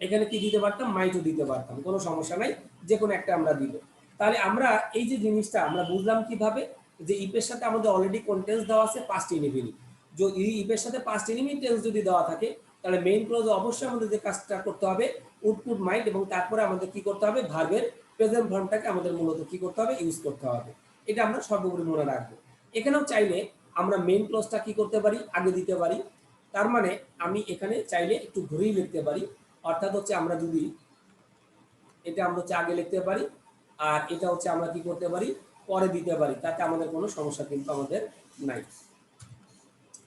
এখানে কি দিতে পারতাম, মাইটও দিতে পারতাম, কোনো সমস্যা নাই, যে কোনো একটা আমরা দিব। তাহলে আমরা এই যে জিনিসটা আমরা বুঝলাম কিভাবে, যে ইফের সাথে আমাদের অলরেডি কন্টেন্স দেওয়া আছে পাস্ট ইনডিফিনিট। যদি ইফের সাথে পাস্ট ইনডিফিনিট টেন্স যদি দেওয়া থাকে, তাহলে মেইন ক্লোজে অবশ্যই আমাদের যে কাজটা করতে হবে, উড কুড মাইট, এবং তারপরে আমাদের কি করতে হবে, ভার্বের প্রেজেন্ট ফর্মটাকে আমাদের মূলত কি করতে হবে, ইউজ করতে হবে। এটা আমরা সর্বোপরি মনে রাখবো। এখানেও চাইলে আমরা মেইন ক্লোজটা কি করতে পারি, আগে দিতে পারি। তার মানে আমি এখানে চাইলে একটু ঘুরেই লিখতে পারি, অর্থাৎ হচ্ছে আমরা যদি এটা আমরা হচ্ছে আগে লিখতে পারি, আর এটা হচ্ছে আমরা কি করতে পারি, পরে দিতে পারি, তাতে আমাদের কোনো সমস্যা কিন্তু আমাদের নাই।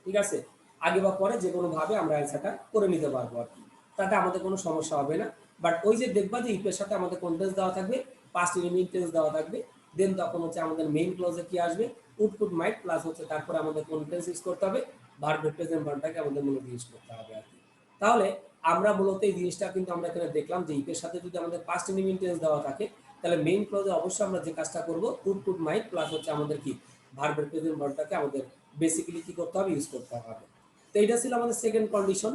ঠিক আছে, আগে বা পরে যে কোনো ভাবে আমরা অ্যান্সারটা করে নিতে পারবো আর কি, তাতে আমাদের কোনো সমস্যা হবে না। বাট ওই যে দেখবা যে ইফের সাথে আমাদের কন্টেন্স দেওয়া থাকবে, পাস্ট ইনডিফিনিট টেন্স দেওয়া থাকবে, দেন তখন হচ্ছে আমাদের মেইন ক্লজে কি আসবে, উড কুড মাইট প্লাস হচ্ছে তারপরে আমাদের কোন টেন্স ইউজ করতে হবে, ভার্ব প্রেজেন্ট ভার্বটাকে আমাদের মূলত ইউজ করতে হবে আর কি। তাহলে আমরা মূলত এই জিনিসটা কিন্তু আমরা এখানে দেখলাম যে ইফের সাথে যদি আমাদের পাস্ট ইনডিফিনিট টেন্স দেওয়া থাকে, তাহলে মেইন ক্লজে অবশ্যই আমরা যে কাজটা করব, উড কুড মাইট প্লাস হচ্ছে আমাদের কি ভার্বের প্রেজেন্ট ভার্বটাকে আমাদের বেসিক্যালি কি করতে হবে, ইউজ করতে হবে। তো এটা ছিল আমাদের সেকেন্ড কন্ডিশন।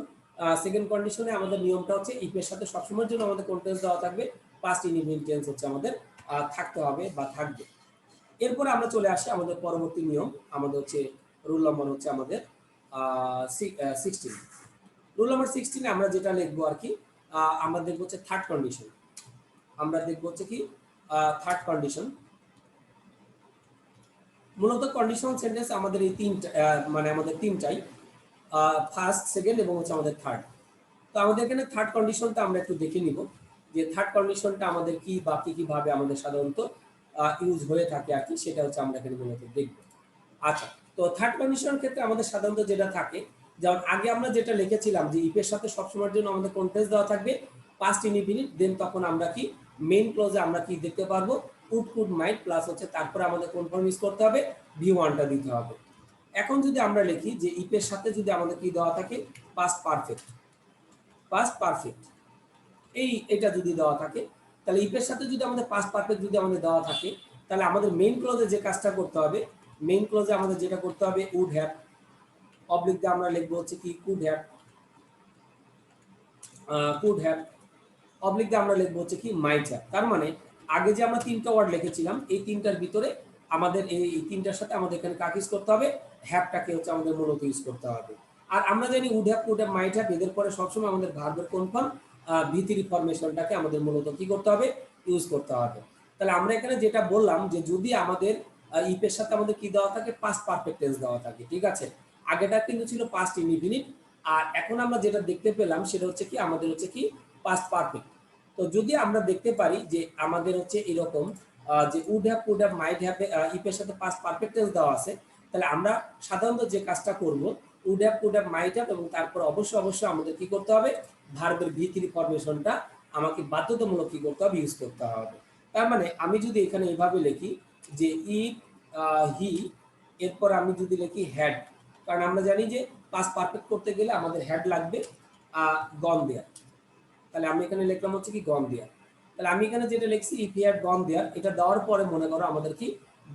সেকেন্ড কন্ডিশনে আমাদের নিয়মটা হচ্ছে ইফের সাথে সবসময়ের জন্য আমাদের কোন টেন্স দেওয়া থাকবে, পাস্ট ইনডিফিনিট টেন্স হচ্ছে আমাদের থাকতে হবে বা থাকবে। এরপরে আমরা চলে আসি আমাদের পরবর্তী নিয়ম, আমাদের হচ্ছে রুল নাম্বার হচ্ছে আমাদের 16। রুল নাম্বার 16-এ আমরা যেটা লিখবো আর কি, আমরা দেখবো হচ্ছে থার্ড কন্ডিশন। আমরা দেখবো হচ্ছে কি থার্ড কন্ডিশন। মূলত কন্ডিশনাল সেন্টেন্স আমাদের এই তিনটা, মানে আমাদের তিনটাই, ফার্স্ট, সেকেন্ড এবং হচ্ছে আমাদের থার্ড। তো আমাদের এখানে থার্ড কন্ডিশনটা আমরা একটু দেখে নিব। যে থার্ড কন্ডিশনটা আমাদের কি বা কি কিভাবে আমাদের সাধারণত ইউজ হয়ে থাকে আর কি, সেটা হচ্ছে আমরা এখানে মূলত দেখব। আচ্ছা, তো থার্ড কন্ডিশনের ক্ষেত্রে আমাদের সাধারণত যেটা থাকে, যেমন আগে আমরা যেটা লিখেছিলাম যে ইফের সাথে সবসময়ের জন্য আমাদের কোন টেন্স দেওয়া থাকবে, পাস্ট ইনডিফিনিট, দেন তখন আমরা কি মেইন ক্লোজে আমরা কি দেখতে পারবো, উড কুড মাইট প্লাস হচ্ছে তারপরে আমাদের কোন ফর্ম ইউজ করতে হবে, ভি ওয়ানটা দিতে হবে। এখন যদি আমরা লিখি যে ইফের সাথে যদি আমাদের কি দেওয়া থাকে, পাস্ট পারফেক্ট, পাস্ট পারফেক্ট, এটা যদি দেওয়া থাকে, তাহলে ইফের সাথে যদি আমাদের পাস্ট পারফেক্ট যদি আমাদের দেওয়া থাকে, তাহলে আমাদের মেইন ক্লোজে যে কাজটা করতে হবে, মেইন ক্লোজে আমাদের যেটা করতে হবে, উড হ্যাভ, অবলিক দিয়ে আমরা লিখবো হচ্ছে কি could have, could have, oblique দিয়ে আমরা লিখবো হচ্ছে কি মাইট হ্যাভ। তার মানে আগে যে আমরা তিনটা ওয়ার্ড লিখেছিলাম, এই তিনটার ভিতরে আমাদের এই তিনটার সাথে আমাদের এখানে কাকে ইউজ করতে হবে, হ্যাভটাকে হচ্ছে আমাদের মূলত ইউজ করতে হবে। আর আমরা জানি would have, could have, might have, এদের পরে সবসময় আমাদের ভার্বের কোন ফর্ম, ভি3 ফরমেশনটাকে আমাদের মূলত কি করতে হবে, ইউজ করতে হবে। তাহলে আমরা এখানে যেটা বললাম যে যদি আমাদের ইফের সাথে আমাদের কি দেওয়া থাকে, পাস্ট পারফেক্ট টেন্স দেওয়া থাকে, ঠিক আছে, আগেটা কিন্তু ছিল পাস্ট ইনডিফিনিট, আর এখন আমরা যেটা দেখতে পেলাম সেটা হচ্ছে কি আমাদের হচ্ছে কি পাস্ট পারফেক্ট। তো যদি আমরা দেখতে পারি যে আমাদের হচ্ছে এরকম যে would have, could have, might have ইফের সাথে পাস্ট পারফেক্ট টেন্স দেওয়া আছে, তাহলে আমরা সাধারণত যে কাজটা করব, would have, could have, might have এবং তারপর অবশ্যই আমাদের কি করতে হবে, ভার্বের ভি3 ফরমেশনটা আমাকে বাধ্যতামূলক কি করতে হবে, ইউজ করতে হবে। তার মানে আমি যদি এখানে এইভাবে লিখি যে ইফ হি, এরপর আমি যদি লিখি হ্যাড, কারণ আমরা জানি যে পাস্ট পারফেক্ট করতে গেলে আমাদের হ্যাড লাগবে গন দেয়ার, তাহলে আমি এখানে লিখলাম হচ্ছে কি গন দেয়ার। তাহলে আমি এখানে যেটা লিখছি ইফ হি হ্যাড গন দেয়ার, এটা দেওয়ার পরে মনে করো আমাদের কি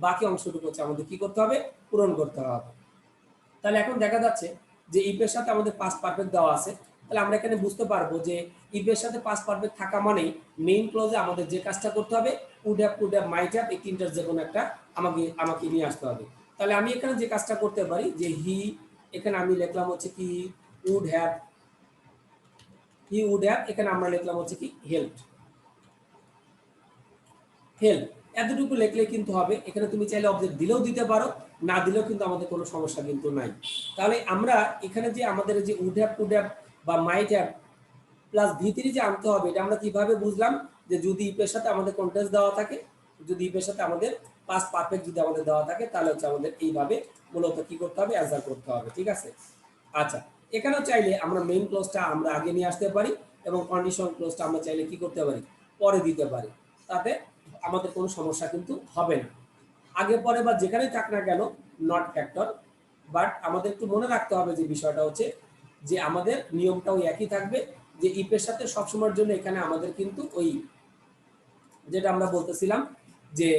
বাকি অংশটুকু হচ্ছে আমাদের কি করতে হবে, পূরণ করতে হবে। তাহলে এখন দেখা যাচ্ছে যে ইফের সাথে আমাদের পাস্ট পারফেক্ট দেওয়া আছে, তাহলে আমরা এখানে বুঝতে পারবো যে ইফের সাথে পাস্ট পারফেক্ট থাকা মানেই মেইন ক্লোজে আমাদের যে কাজটা করতে হবে, would have, could have, might have, এই তিনটার যে কোনো একটা আমাকে আমাকে নিয়ে আসতে হবে। তাহলে আমি এখানে যে কাজটা করতে পারি যে হি, এখানে আমি লিখলাম হচ্ছে কি would have, he would have, এখানে আমরা লিখলাম হচ্ছে কি হেল্প, হেল্প, এতটুকু লিখলে কিন্তু হবে। এখানে তুমি চাইলে অবজেক্ট দিলেও দিতে পারো, না দিলেও কিন্তু আমাদের কোনো সমস্যা কিন্তু নাই। তাহলে আমরা এখানে যে আমাদের যে উড হ্যাভ, কুড হ্যাভ বা মাইট হ্যাভ প্লাস ভি3 যে আনতে হবে, এটা আমরা কিভাবে বুঝলাম, যে যদি ইফের সাথে আমাদের কন্টেন্স দেওয়া থাকে, যদি ইফের সাথে আমাদের পাস্ট পারফেক্ট যদি আমাদের দেওয়া থাকে, তাহলে হচ্ছে আমাদের এইভাবে মূলত কি করতে হবে, অ্যান্সার করতে হবে, ঠিক আছে। আচ্ছা, এখানেও চাইলে আমরা মেইন ক্লোজটা আমরা আগে নিয়ে আসতে পারি এবং কন্ডিশন ক্লোজটা আমরা চাইলে কি করতে পারি, পরে দিতে পারি, তাতে আমাদের কোনো সমস্যা কিন্তু হবে না। আগে পরে বা যেখানেই থাক না কেন নট ফ্যাক্টর, বাট আমাদের একটু মনে রাখতে হবে যে বিষয়টা হচ্ছে যে আমাদের নিয়মটাও একই থাকবে, যে ইফের সাথে সবসময়ের জন্য এখানে আমাদের কিন্তু ওই যেটা আমরা বলতেছিলাম যে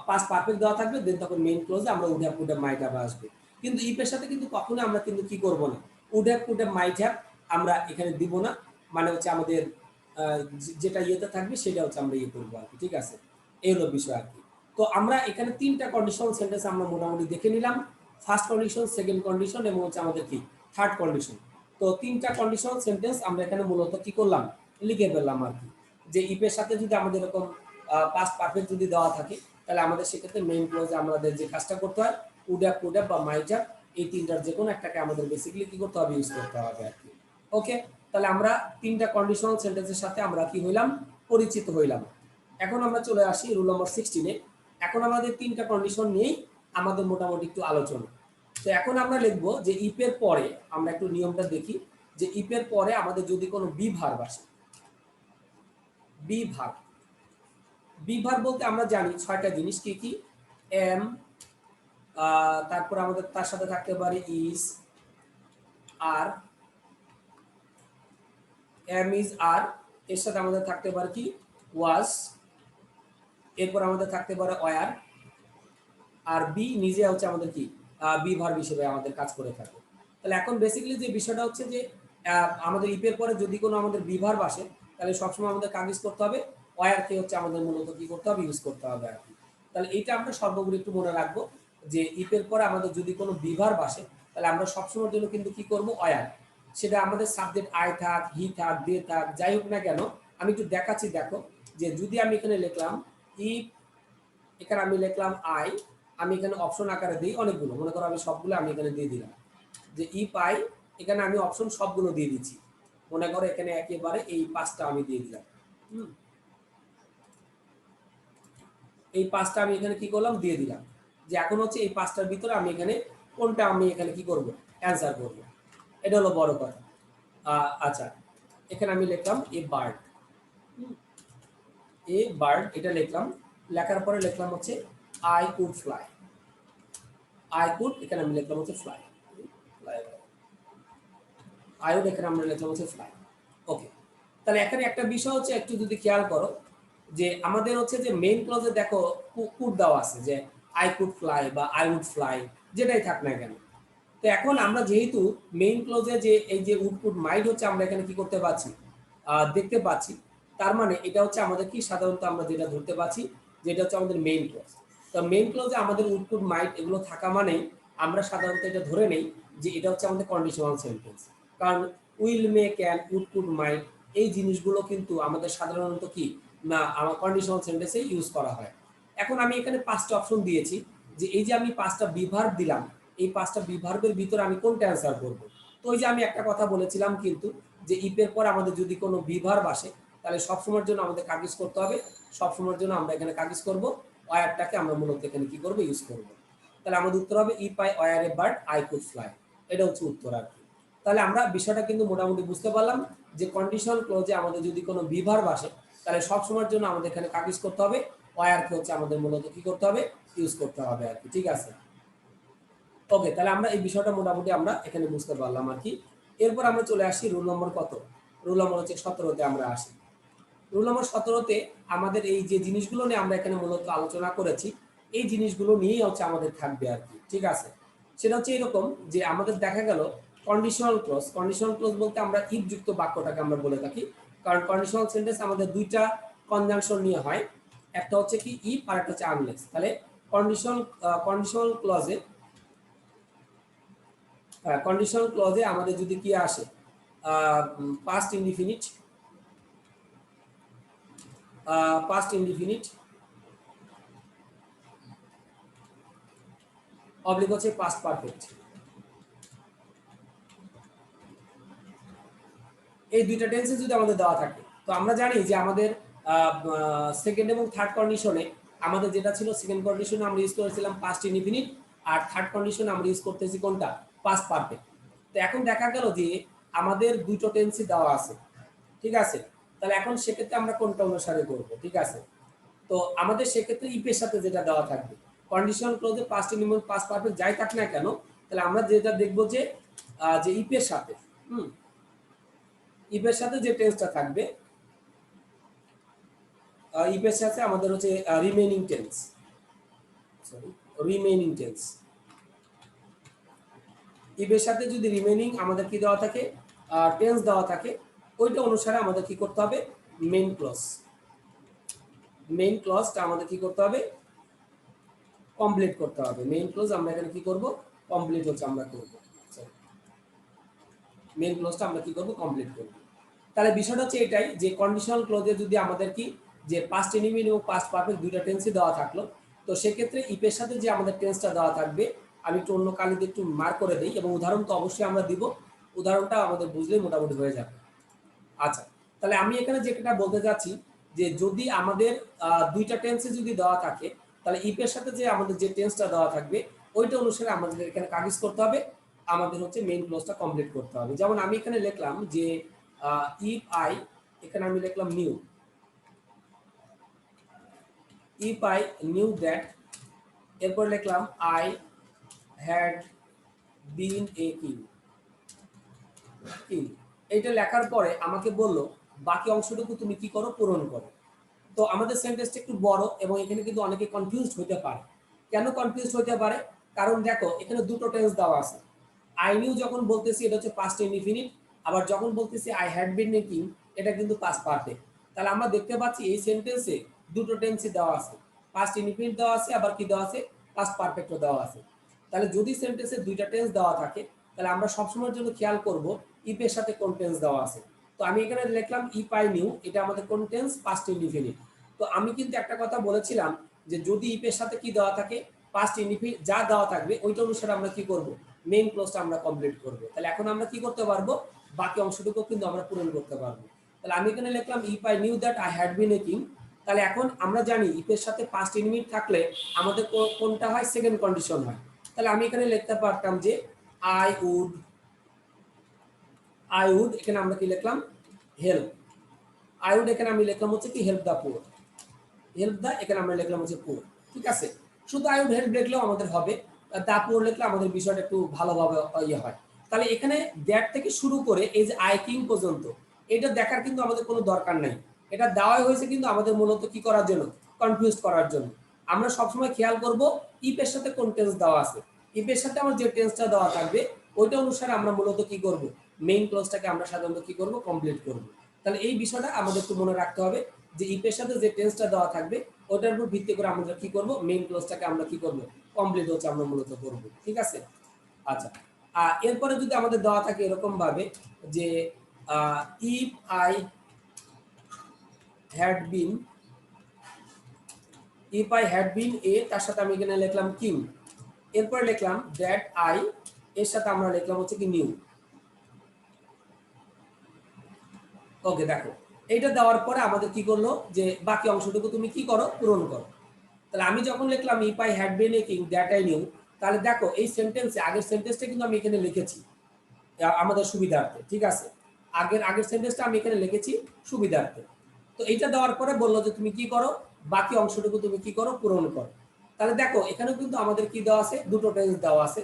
পাস্ট পারফেক্ট দেওয়া থাকবে, দেন তখন মেইন ক্লোজে আমরা would have, could have, might have আসবে। কিন্তু ইফের সাথে কিন্তু কখনো আমরা কিন্তু কি করব না, would have, could have, might have আমরা এখানে দিব না, মানে হচ্ছে আমাদের যেটা ইয়েতে থাকবে সেটা হচ্ছে আমরা ইয়ে করবো আর কি, ঠিক আছে, এই হলো বিষয় আর কি। তো আমরা এখানে তিনটা কন্ডিশন সেন্টেন্স আমরা মোটামুটি দেখে নিলাম, ফার্স্ট কন্ডিশন, সেকেন্ড কন্ডিশন এবং হচ্ছে আমাদের কি থার্ড কন্ডিশন। তো তিনটা কন্ডিশন সেন্টেন্স আমরা এখানে মূলত কি করলাম, লিখে ফেললাম আর কি। যে ইফের সাথে যদি আমাদের এরকম পাস্ট পারফেক্ট যদি দেওয়া থাকে, তাহলে আমাদের সেক্ষেত্রে মেইন ক্লোজে আমাদের যে কাজটা করতে হয়, উড হ্যাভ, কুড হ্যাভ বা মাইট হ্যাভ, এই তিনটার যে কোনো একটাকে আমাদের বেসিক্যালি কি করতে হবে, ইউজ করতে হবে আর কি। ওকে, তাহলে আমরা তিনটা কন্ডিশনাল সেন্টেন্সের সাথে আমরা কি হইলাম, পরিচিত হইলাম। এখন আমরা চলে আসি রুল নম্বর 16-এ। এখন আমাদের তিনটা কন্ডিশন নিয়েই আমাদের মোটামুটি একটু আলোচনা। তো এখন আমরা লিখবো যে ইফের পরে আমরা একটু নিয়মটা দেখি, যে ইফের পরে আমাদের যদি কোনো বি ভার্ব আসে, বি ভার্ব, বি ভার্ব বলতে আমরা জানি 6টা জিনিস, কি কি, এম, তারপর আমাদের তার সাথে থাকতে পারে ইজ, আর, এম ইজ আর, এর সাথে আমাদের থাকতে পারে কি ওয়াজ, এরপর আমাদের থাকতে পারে ওয়ার, আর বি নিজে হচ্ছে আমাদের কি বি ভার্ব হিসেবে আমাদের কাজ করে থাকে। তাহলে এখন বেসিক্যালি যে বিষয়টা হচ্ছে যে আমাদের ইপের পরে যদি কোনো আমাদের বি ভার্ব আসে, তাহলে সবসময় আমাদের কাজ ইউজ করতে হবে, ওয়ারকে হচ্ছে আমাদের মূলত কি করতে হবে, ইউজ করতে হবে আর কি। তাহলে এইটা আমরা সর্বোপরি একটু মনে রাখবো, যে ইপের পরে আমাদের যদি কোনো বি ভার্ব আসে, তাহলে আমরা সবসময়ের জন্য কিন্তু কি করবো, ওয়ার, সেটা আমাদের সাবজেক্ট আই থাক, হি থাক, দে থাক, যাই হোক না কেন। আমি একটু দেখাচ্ছি, দেখো, যে যদি আমি এখানে লিখলাম ইফ, এখানে আমি লিখলাম আই, আমি এখানে অপশন আকারে দিই অনেকগুলো, মনে করো আমি সবগুলো আমি এখানে দিয়ে দিলাম, যে ইফ আই, এখানে আমি অপশন সবগুলো দিয়ে দিচ্ছি, মনে করো এখানে একেবারে এই 5টা আমি দিয়ে দিলাম। এই 5টা আমি এখানে কি করলাম দিয়ে দিলাম, যে এখন হচ্ছে এই 5টার ভিতরে আমি এখানে কোনটা আমি এখানে কি করব অ্যান্সার করব, এটা হলো বড় কথা। আচ্ছা, এখানে আমি লিখলাম এ বার্ড, এ বার্ড এটা লিখলাম, লেখার পরে লিখলাম হচ্ছে I could fly, I could এখানে আমি লিখলাম হচ্ছে ফ্লাই, ফ্লাই আইও এখানে আমরা লিখলাম হচ্ছে ফ্লাই। ওকে, তাহলে এখানে একটা বিষয় হচ্ছে একটু যদি খেয়াল করো যে আমাদের হচ্ছে যে মেইন ক্লজে দেখো কুড দেওয়া আছে যে আই কুড ফ্লাই বা আই উড ফ্লাই, যেটাই থাক না কেন। তো এখন আমরা যেহেতু মেইন ক্লজে যে এই যে উড কুড মাইট হচ্ছে আমরা এখানে কি করতে পারছি, দেখতে পাচ্ছি, তার মানে এটা হচ্ছে আমাদের কি সাধারণত আমরা যেটা ধরতে পাচ্ছি যেটা হচ্ছে আমাদের মেইন ক্লজ। তো মেইন ক্লজে আমাদের উড কুড মাইট এগুলো থাকা মানেই আমরা সাধারণত এটা ধরে নেই যে এটা হচ্ছে আমাদের কন্ডিশনাল সেন্টেন্স। কারণ will may can would could might এই জিনিসগুলো কিন্তু আমাদের সাধারণত কি না আমার কন্ডিশনাল সেন্টেন্সে ইউজ করা হয়। এখন আমি এখানে 5টা অপশন দিয়েছি, যে এই যে আমি 5টা বিভার্ব দিলাম, এই 5টা বিভার্বের ভিতরে আমি কোনটা অ্যান্সার করব। তো ওই যে আমি একটা কথা বলেছিলাম কিন্তু যে ইপের পর আমাদের যদি কোনো বিভার্ব আসে তাহলে সবসময়ের জন্য আমাদের কাগজ করতে হবে, সবসময়ের জন্য আমরা এখানে কাগজ করব, ওয়ারটাকে আমরা মূলত এখানে কি করব ইউজ করব। তাহলে আমাদের উত্তর হবে if I were A bird I could fly, এটা হচ্ছে উত্তর আর কি। তাহলে আমরা বিষয়টা কিন্তু মোটামুটি বুঝতে পারলাম যে কন্ডিশনাল ক্লোজে আমাদের যদি কোনো বিভার্ব আসে তাহলে সব সময়ের জন্য আমাদের এখানে কাগজ করতে হবে, ওয়ারকে হচ্ছে আমাদের মূলত কি করতে হবে ইউজ করতে হবে আর কি, ঠিক আছে। ওকে, তাহলে আমরা এই বিষয়টা মোটামুটি আমরা এখানে বুঝতে পারলাম আর কি। এরপর আমরা চলে আসি রুল নম্বর কত, রুল নম্বর হচ্ছে 17তে আমরা আসি। রুল নম্বর 17তে আমাদের এই যে জিনিসগুলো নিয়ে আমরা এখানে মূলত আলোচনা করেছি এই জিনিসগুলো নিয়েই হচ্ছে আমাদের থাকবে আর কি, ঠিক আছে। সেটা হচ্ছে এরকম যে আমাদের দেখা গেল কন্ডিশনাল ক্লজ, কন্ডিশনাল ক্লজ বলতে আমরা ইফ যুক্ত বাক্যটাকে আমরা বলে থাকি, কারণ কন্ডিশনাল সেন্টেন্স আমাদের দুইটা কনজাংশন নিয়ে হয়, একটা হচ্ছে কি ইফ আর একটা হচ্ছে আনলেস। তাহলে কন্ডিশনাল ক্লজে কন্ডিশনাল ক্লজে আমাদের যদি কি আসে past indefinite, past indefinite oblique হচ্ছে পাস্ট পারফেক্ট, এই দুইটা টেন্সে যদি আমাদের দেওয়া থাকে তো আমরা জানি যে আমাদের সেকেন্ড এবং থার্ড কন্ডিশনে আমাদের যেটা ছিল সেকেন্ড কন্ডিশনে আমরা ইউজ করেছিলাম পাস্ট ইনডিফিনিট, আর থার্ড কন্ডিশনে আমরা ইউজ করতেছি কোনটা পাস্ট পারফেক্ট। তো এখন দেখা গেল যে আমাদের দুটো টেন্সই দেওয়া আছে, ঠিক আছে। তাহলে এখন সেক্ষেত্রে আমরা কোনটা অনুসারে করব, ঠিক আছে। তো আমাদের সেক্ষেত্রে ইপের সাথে যেটা দেওয়া থাকবে কন্ডিশনাল ক্লোজে পাস্ট ইনডিফিনিট পাস্ট পারফেক্ট যাই থাক না কেন, তাহলে আমরা যেটা দেখবো যে যে ইপের সাথে ইফের সাথে যে টেন্সটা থাকবে ইফের সাথে আমাদের হচ্ছে remaining tense, sorry remaining tense. ইফের সাথে যদি রিমেইনিং আমাদের কি দেওয়া থাকে টেন্স দেওয়া থাকে ওইটা অনুসারে আমাদের কি করতে হবে মেইন ক্লজ, মেইন ক্লজটা আমাদের কি করতে হবে কমপ্লিট করতে হবে। মেইন ক্লজ আমরা এখানে কি করব কমপ্লিট হচ্ছে আমরা করব, মেইন ক্লজটা আমরা কি করব কমপ্লিট করব। তাহলে বিষয়টা হচ্ছে এটাই যে কন্ডিশনাল ক্লজে যদি আমাদের কি যে পাস্ট ইনডিফিনিট এবং পাস্ট পারফেক্ট দুইটা টেন্সই দেওয়া থাকলো, তো সেক্ষেত্রে ইফের সাথে যে আমাদের টেন্সটা দেওয়া থাকবে আমি একটু অন্য কালিতে একটু মার্ক করে দিই, এবং উদাহরণ তো অবশ্যই আমরা দিব, উদাহরণটা আমাদের বুঝলেই মোটামুটি হয়ে যাবে। আচ্ছা, তাহলে আমি এখানে যেটা বলতে চাচ্ছি যে যদি আমাদের দুইটা টেন্সে যদি দেওয়া থাকে তাহলে ইফের সাথে যে আমাদের যে টেন্সটা দেওয়া থাকবে ওইটা অনুসারে আমাদের এখানে কাগজ করতে হবে, আমাদের হচ্ছে মেইন ক্লোজটা কমপ্লিট করতে হবে। যেমন আমি এখানে লিখলাম যে ইফ আই, এখানে আমি লিখলাম new, if I knew that, এরপর লিখলাম I had been a king, king. এইটা লেখার পরে আমাকে বললো বাকি অংশটুকু তুমি কি করো পূরণ করো। তো আমাদের সেন্টেন্সটা একটু বড় এবং এখানে কিন্তু অনেকে কনফিউজড হতে পারে। কেন কনফিউজড হতে পারে, কারণ দেখো এখানে দুটো টেন্স দেওয়া আছে। আই নিউ যখন বলতেছি এটা হচ্ছে পাস্ট ইনডিফিনিট, আবার যখন বলতেছি আই হ্যাড বিন মেকিং এটা কিন্তু পাস্ট পারফেক্ট। তাহলে আমরা দেখতে পাচ্ছি এই সেন্টেন্সে দুটো টেন্সই দেওয়া আছে, পাস্ট ইনডিফিনিট দেওয়া আছে আবার কি দেওয়া আছে পাস্ট পারফেক্টও দেওয়া আছে। তাহলে যদি সেন্টেন্সে দুইটা টেন্স দেওয়া থাকে তাহলে আমরা সবসময়ের জন্য খেয়াল করব ইফের সাথে কোন টেন্স দেওয়া আছে। তো আমি এখানে লিখলাম ইফ আই নিউ, এটা আমাদের কোন টেন্স পাস্ট ইনডিফিনিট। তো আমি কিন্তু একটা কথা বলেছিলাম যে যদি ইফের সাথে কি দেওয়া থাকে পাস্ট ইনডিফিনিট যা দেওয়া থাকবে ওইটা অনুসারে আমরা কি করব মেইন ক্লোজটা আমরা কমপ্লিট করব। তাহলে এখন আমরা কি করতে পারবো বাকি অংশটুকু কিন্তু আমরা পূরণ করতে পারবো। তাহলে আমি এখানে লিখলাম if I knew that I had been a king. তাহলে এখন আমরা জানি ইফ এর সাথে পাস্ট ইনডিফিনিট থাকলে আমাদের কোনটা হয়, সেকেন্ড কন্ডিশন হয়। তাহলে আমি এখানে লিখতে পারতাম যে আই উড, এখানে আমরা কি লিখলাম, হেল্প। আই উড এখানে আমি লিখলাম হচ্ছে কি হেল্প দ্য পুয়ার, এখানে আমরা লিখলাম হচ্ছে পুয়ার। ঠিক আছে, শুধু আই উড হেল্প লিখলেও আমাদের হবে, দা পুয়ার লিখলে আমাদের বিষয়টা একটু ভালোভাবে ইয়ে হয়। তাহলে এখানে দ্যাট থেকে শুরু করে এই যে আই কিং পর্যন্ত এটা দেখার কিন্তু আমাদের কোনো দরকার নাই। এটা দেওয়াই হয়েছে কিন্তু আমাদের মূলত কি করার জন্য, কনফিউজ করার জন্য। আমরা সবসময় খেয়াল করব ইফের সাথে কোন টেন্স দেওয়া আছে, ইফের সাথে আমার যে টেন্সটা দেওয়া থাকবে ওইটা অনুসারে আমরা মূলত কি করব, মেইন ক্লজটাকে আমরা সাধারণত কি করব, কমপ্লিট করব। তাহলে এই বিষয়টা আমাদের একটু মনে রাখতে হবে যে ইফের সাথে যে টেন্সটা দেওয়া থাকবে ওটার উপর ভিত্তি করে আমরা কি করব, মেইন ক্লজটাকে আমরা কি করব, কমপ্লিট হচ্ছে আমরা মূলত করব। ঠিক আছে, আচ্ছা। এরপরে যদি আমাদের দেওয়া থাকে এরকম ভাবে যে ইফ আই হ্যাড বিন, এ, তার সাথে আমি এখানে লিখলাম কিং, এরপরে লিখলাম দ্যাট আই, এর সাথে আমরা লিখলাম হচ্ছে কি নিউ। ওকে, দেখো এইটা দেওয়ার পরে আমাদের কি করলো যে বাকি অংশটুকু তুমি কি করো, পূরণ করো। তাহলে আমি যখন লিখলাম if I had been a king that I knew, তাহলে দেখো এই সেন্টেন্সে আগের সেন্টেন্সটা কিন্তু আমি এখানে লিখেছি আমাদের সুবিধার্থে। ঠিক আছে, আগের সেন্টেন্সটা আমি এখানে লিখেছি সুবিধার্থে। তো এইটা দেওয়ার পরে বললো যে তুমি কি করো, বাকি অংশটুকু তুমি কি করো, পূরণ করো। তাহলে দেখো এখানেও কিন্তু আমাদের কি দেওয়া আছে, দুটো টেন্স দেওয়া আছে,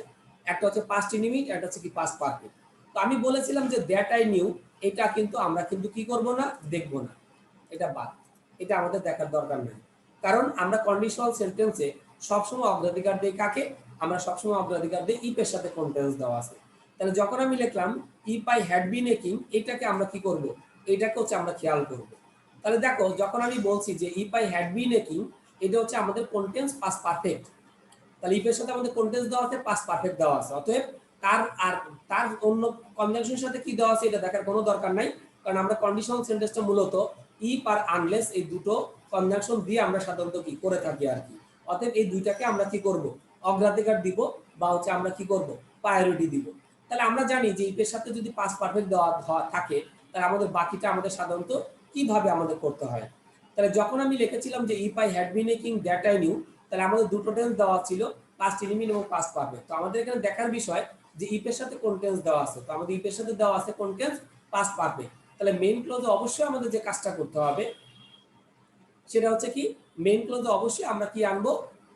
একটা হচ্ছে পাস্ট ইনডিফিনিট, একটা হচ্ছে কি পাস্ট পারফেক্ট। তো আমি বলেছিলাম যে দ্যাট আই নিউ, এটা কিন্তু আমরা কিন্তু কি করব না, দেখব না, এটা বাদ, এটা আমাদের দেখার দরকার নেই। কারণ আমরা কন্ডিশনাল সেন্টেন্সে সবসময় অগ্রাধিকার দিই কাকে, আমরা সবসময় অগ্রাধিকার দিই ইফের সাথে কোন টেন্স দেওয়া আছে। তাহলে যখন আমি লিখলাম if I had been a king, এটাকে আমরা কি করব, এটাকে হচ্ছে আমরা খেয়াল করব। তাহলে দেখো যখন আমি বলছি যে if I had been a king, এটা হচ্ছে আমাদের কোন টেন্স, পাস্ট পারফেক্ট। তাহলে ইফের সাথে আমাদের কোন টেন্স দেওয়া আছে, পাস্ট পারফেক্ট দেওয়া আছে। অতএব তার আর তার অন্য কনজাংশনের সাথে কি দেওয়া আছে এটা দেখার কোনো দরকার নাই, কারণ আমরা কন্ডিশনাল সেন্টেন্সটা মূলত ইফ আর আনলেস এই দুটো কনজাংশন দিয়ে আমরা সাধারণত কি করে থাকি আর কি। অতএব এই দুইটাকে আমরা কি করব, অগ্রাধিকার দিব, বা হচ্ছে আমরা কি করব, প্রায়োরিটি দিব। তাহলে আমরা জানি যে ইফের সাথে যদি পাস্ট পারফেক্ট দেওয়া থাকে তাহলে আমাদের বাকিটা আমাদের সাধারণত কিভাবে আমাদের করতে হয়। তাহলে যখন আমি লিখেছিলাম যে if I had been a king that I knew, তাহলে আমাদের দুটো টেন্স দেওয়া ছিল, পাস্ট ইনডিফিনিট এবং পাস্ট পারফেক্ট। তো আমাদের এখানে দেখার বিষয় যে ইফ এর সাথে কোন টেন্স দেওয়া আছে। তো আমাদের ইফ এর সাথে দেওয়া আছে কোন টেন্স, পাস্ট পারফেক্ট। তাহলে মেইন ক্লজে অবশ্যই আমাদের যে কাজটা করতে হবে সেটা হচ্ছে কি, মেইন ক্লজে অবশ্যই আমরা কি আনবো,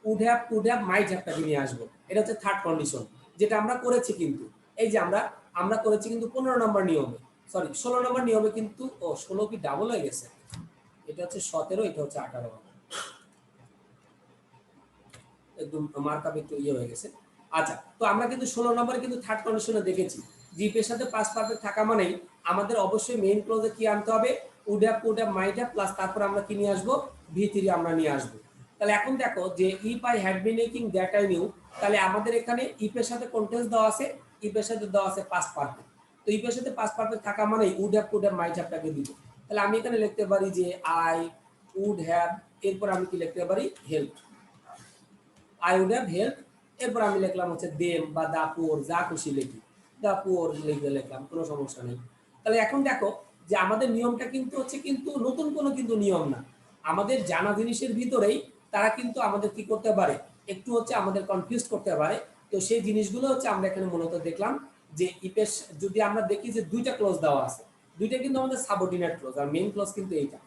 উড হ্যাভ, কুড হ্যাভ, মাইট হ্যাভটাকে নিয়ে আসবো। এটা হচ্ছে থার্ড কন্ডিশন, যেটা আমরা করেছি কিন্তু এই যে আমরা করেছি কিন্তু 15 নম্বর নিয়মে, সরি 16 নম্বর নিয়মে কিন্তু, ও 16 কি ডাবল হয়ে গেছে, এটা হচ্ছে 17, এটা হচ্ছে 18, একদম মার্কআপ একটু ইয়ে হয়ে গেছে। আচ্ছা, তো আমরা কিন্তু 16 নম্বরে কিন্তু থার্ড কন্ডিশনে দেখেছি জিপের সাথে পাস্ট পারফেক্ট থাকা মানেই আমাদের অবশ্যই মেইন ক্লজে কি আনতে হবে, would have, could have, might have, plus তারপর আমরা কি নিয়ে আসবো, ভি3 আমরা নিয়ে আসবো। তাহলে এখন দেখো যে if I had been making that I knew, তাহলে আমাদের এখানে ইফের সাথে কোন টেন্স দেওয়া আছে, ইফের সাথে দেওয়া আছে পাস্ট পারফেক্ট। তো ইফের সাথে পাস্ট পারফেক্ট থাকা মানেই উড হ্যাভ, কুড হ্যাভ, মাইট হ্যাভটাকে দিব। তাহলে আমি এখানে লিখতে পারি যে আই উড হ্যাভ, এরপর আমি কি লিখতে পারি, help, I would have help, এরপর আমি লিখলাম হচ্ছে দেম বা দা পুয়ার, যা খুশি লিখি, দা পুয়ার লিখলাম, কোনো সমস্যা নেই। তাহলে এখন দেখো যে আমাদের নিয়মটা কিন্তু হচ্ছে কিন্তু নতুন কোনো কিন্তু নিয়ম না, আমাদের জানা জিনিসের ভিতরেই তারা কিন্তু আমাদের কি করতে পারে, একটু হচ্ছে আমাদের কনফিউজ করতে পারে। তো সেই জিনিসগুলো হচ্ছে আমরা এখানে মূলত দেখলাম যে ইপের যদি আমরা দেখি যে দুইটা ক্লোজ দেওয়া আছে, দুইটা কিন্তু আমাদের সাবঅর্ডিনেট ক্লোজ আর মেইন ক্লোজ কিন্তু এইটা।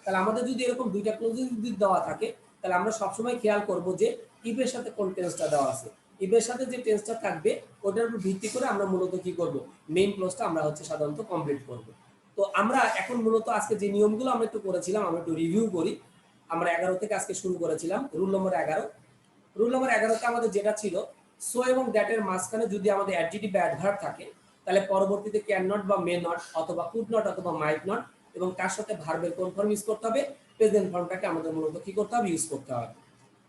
তাহলে আমাদের যদি এরকম দুইটা ক্লোজ যদি দেওয়া থাকে তাহলে আমরা সবসময় খেয়াল করব যে ইফের সাথে কোন টেন্সটা দেওয়া আছে, ইফের সাথে যে টেন্সটা থাকবে ওটার উপর ভিত্তি করে আমরা মূলত কি করব, মেইন ক্লোজটা আমরা হচ্ছে সাধারণত কমপ্লিট করব। তো আমরা এখন মূলত আজকে যে নিয়মগুলো আমরা একটু করেছিলাম আমরা একটু রিভিউ করি। আমরা 11 থেকে আজকে শুরু করেছিলাম রুল নম্বর 11। রুল নম্বর 11তে আমাদের যেটা ছিল, সো এবং দ্যাট এর মাঝখানে যদি আমাদের অ্যাডজেক্টিভ বা অ্যাডভার্ব থাকে তাহলে পরবর্তীতে ক্যান নট বা মে নট অথবা কুড নট অথবা মাইট নট, এবং তার সাথে ভার্বের কোন ফর্ম ইউজ করতে হবে, প্রেজেন্ট ফর্মটাকে আমাদের মূলত কি করতে হবে, ইউজ করতে হবে।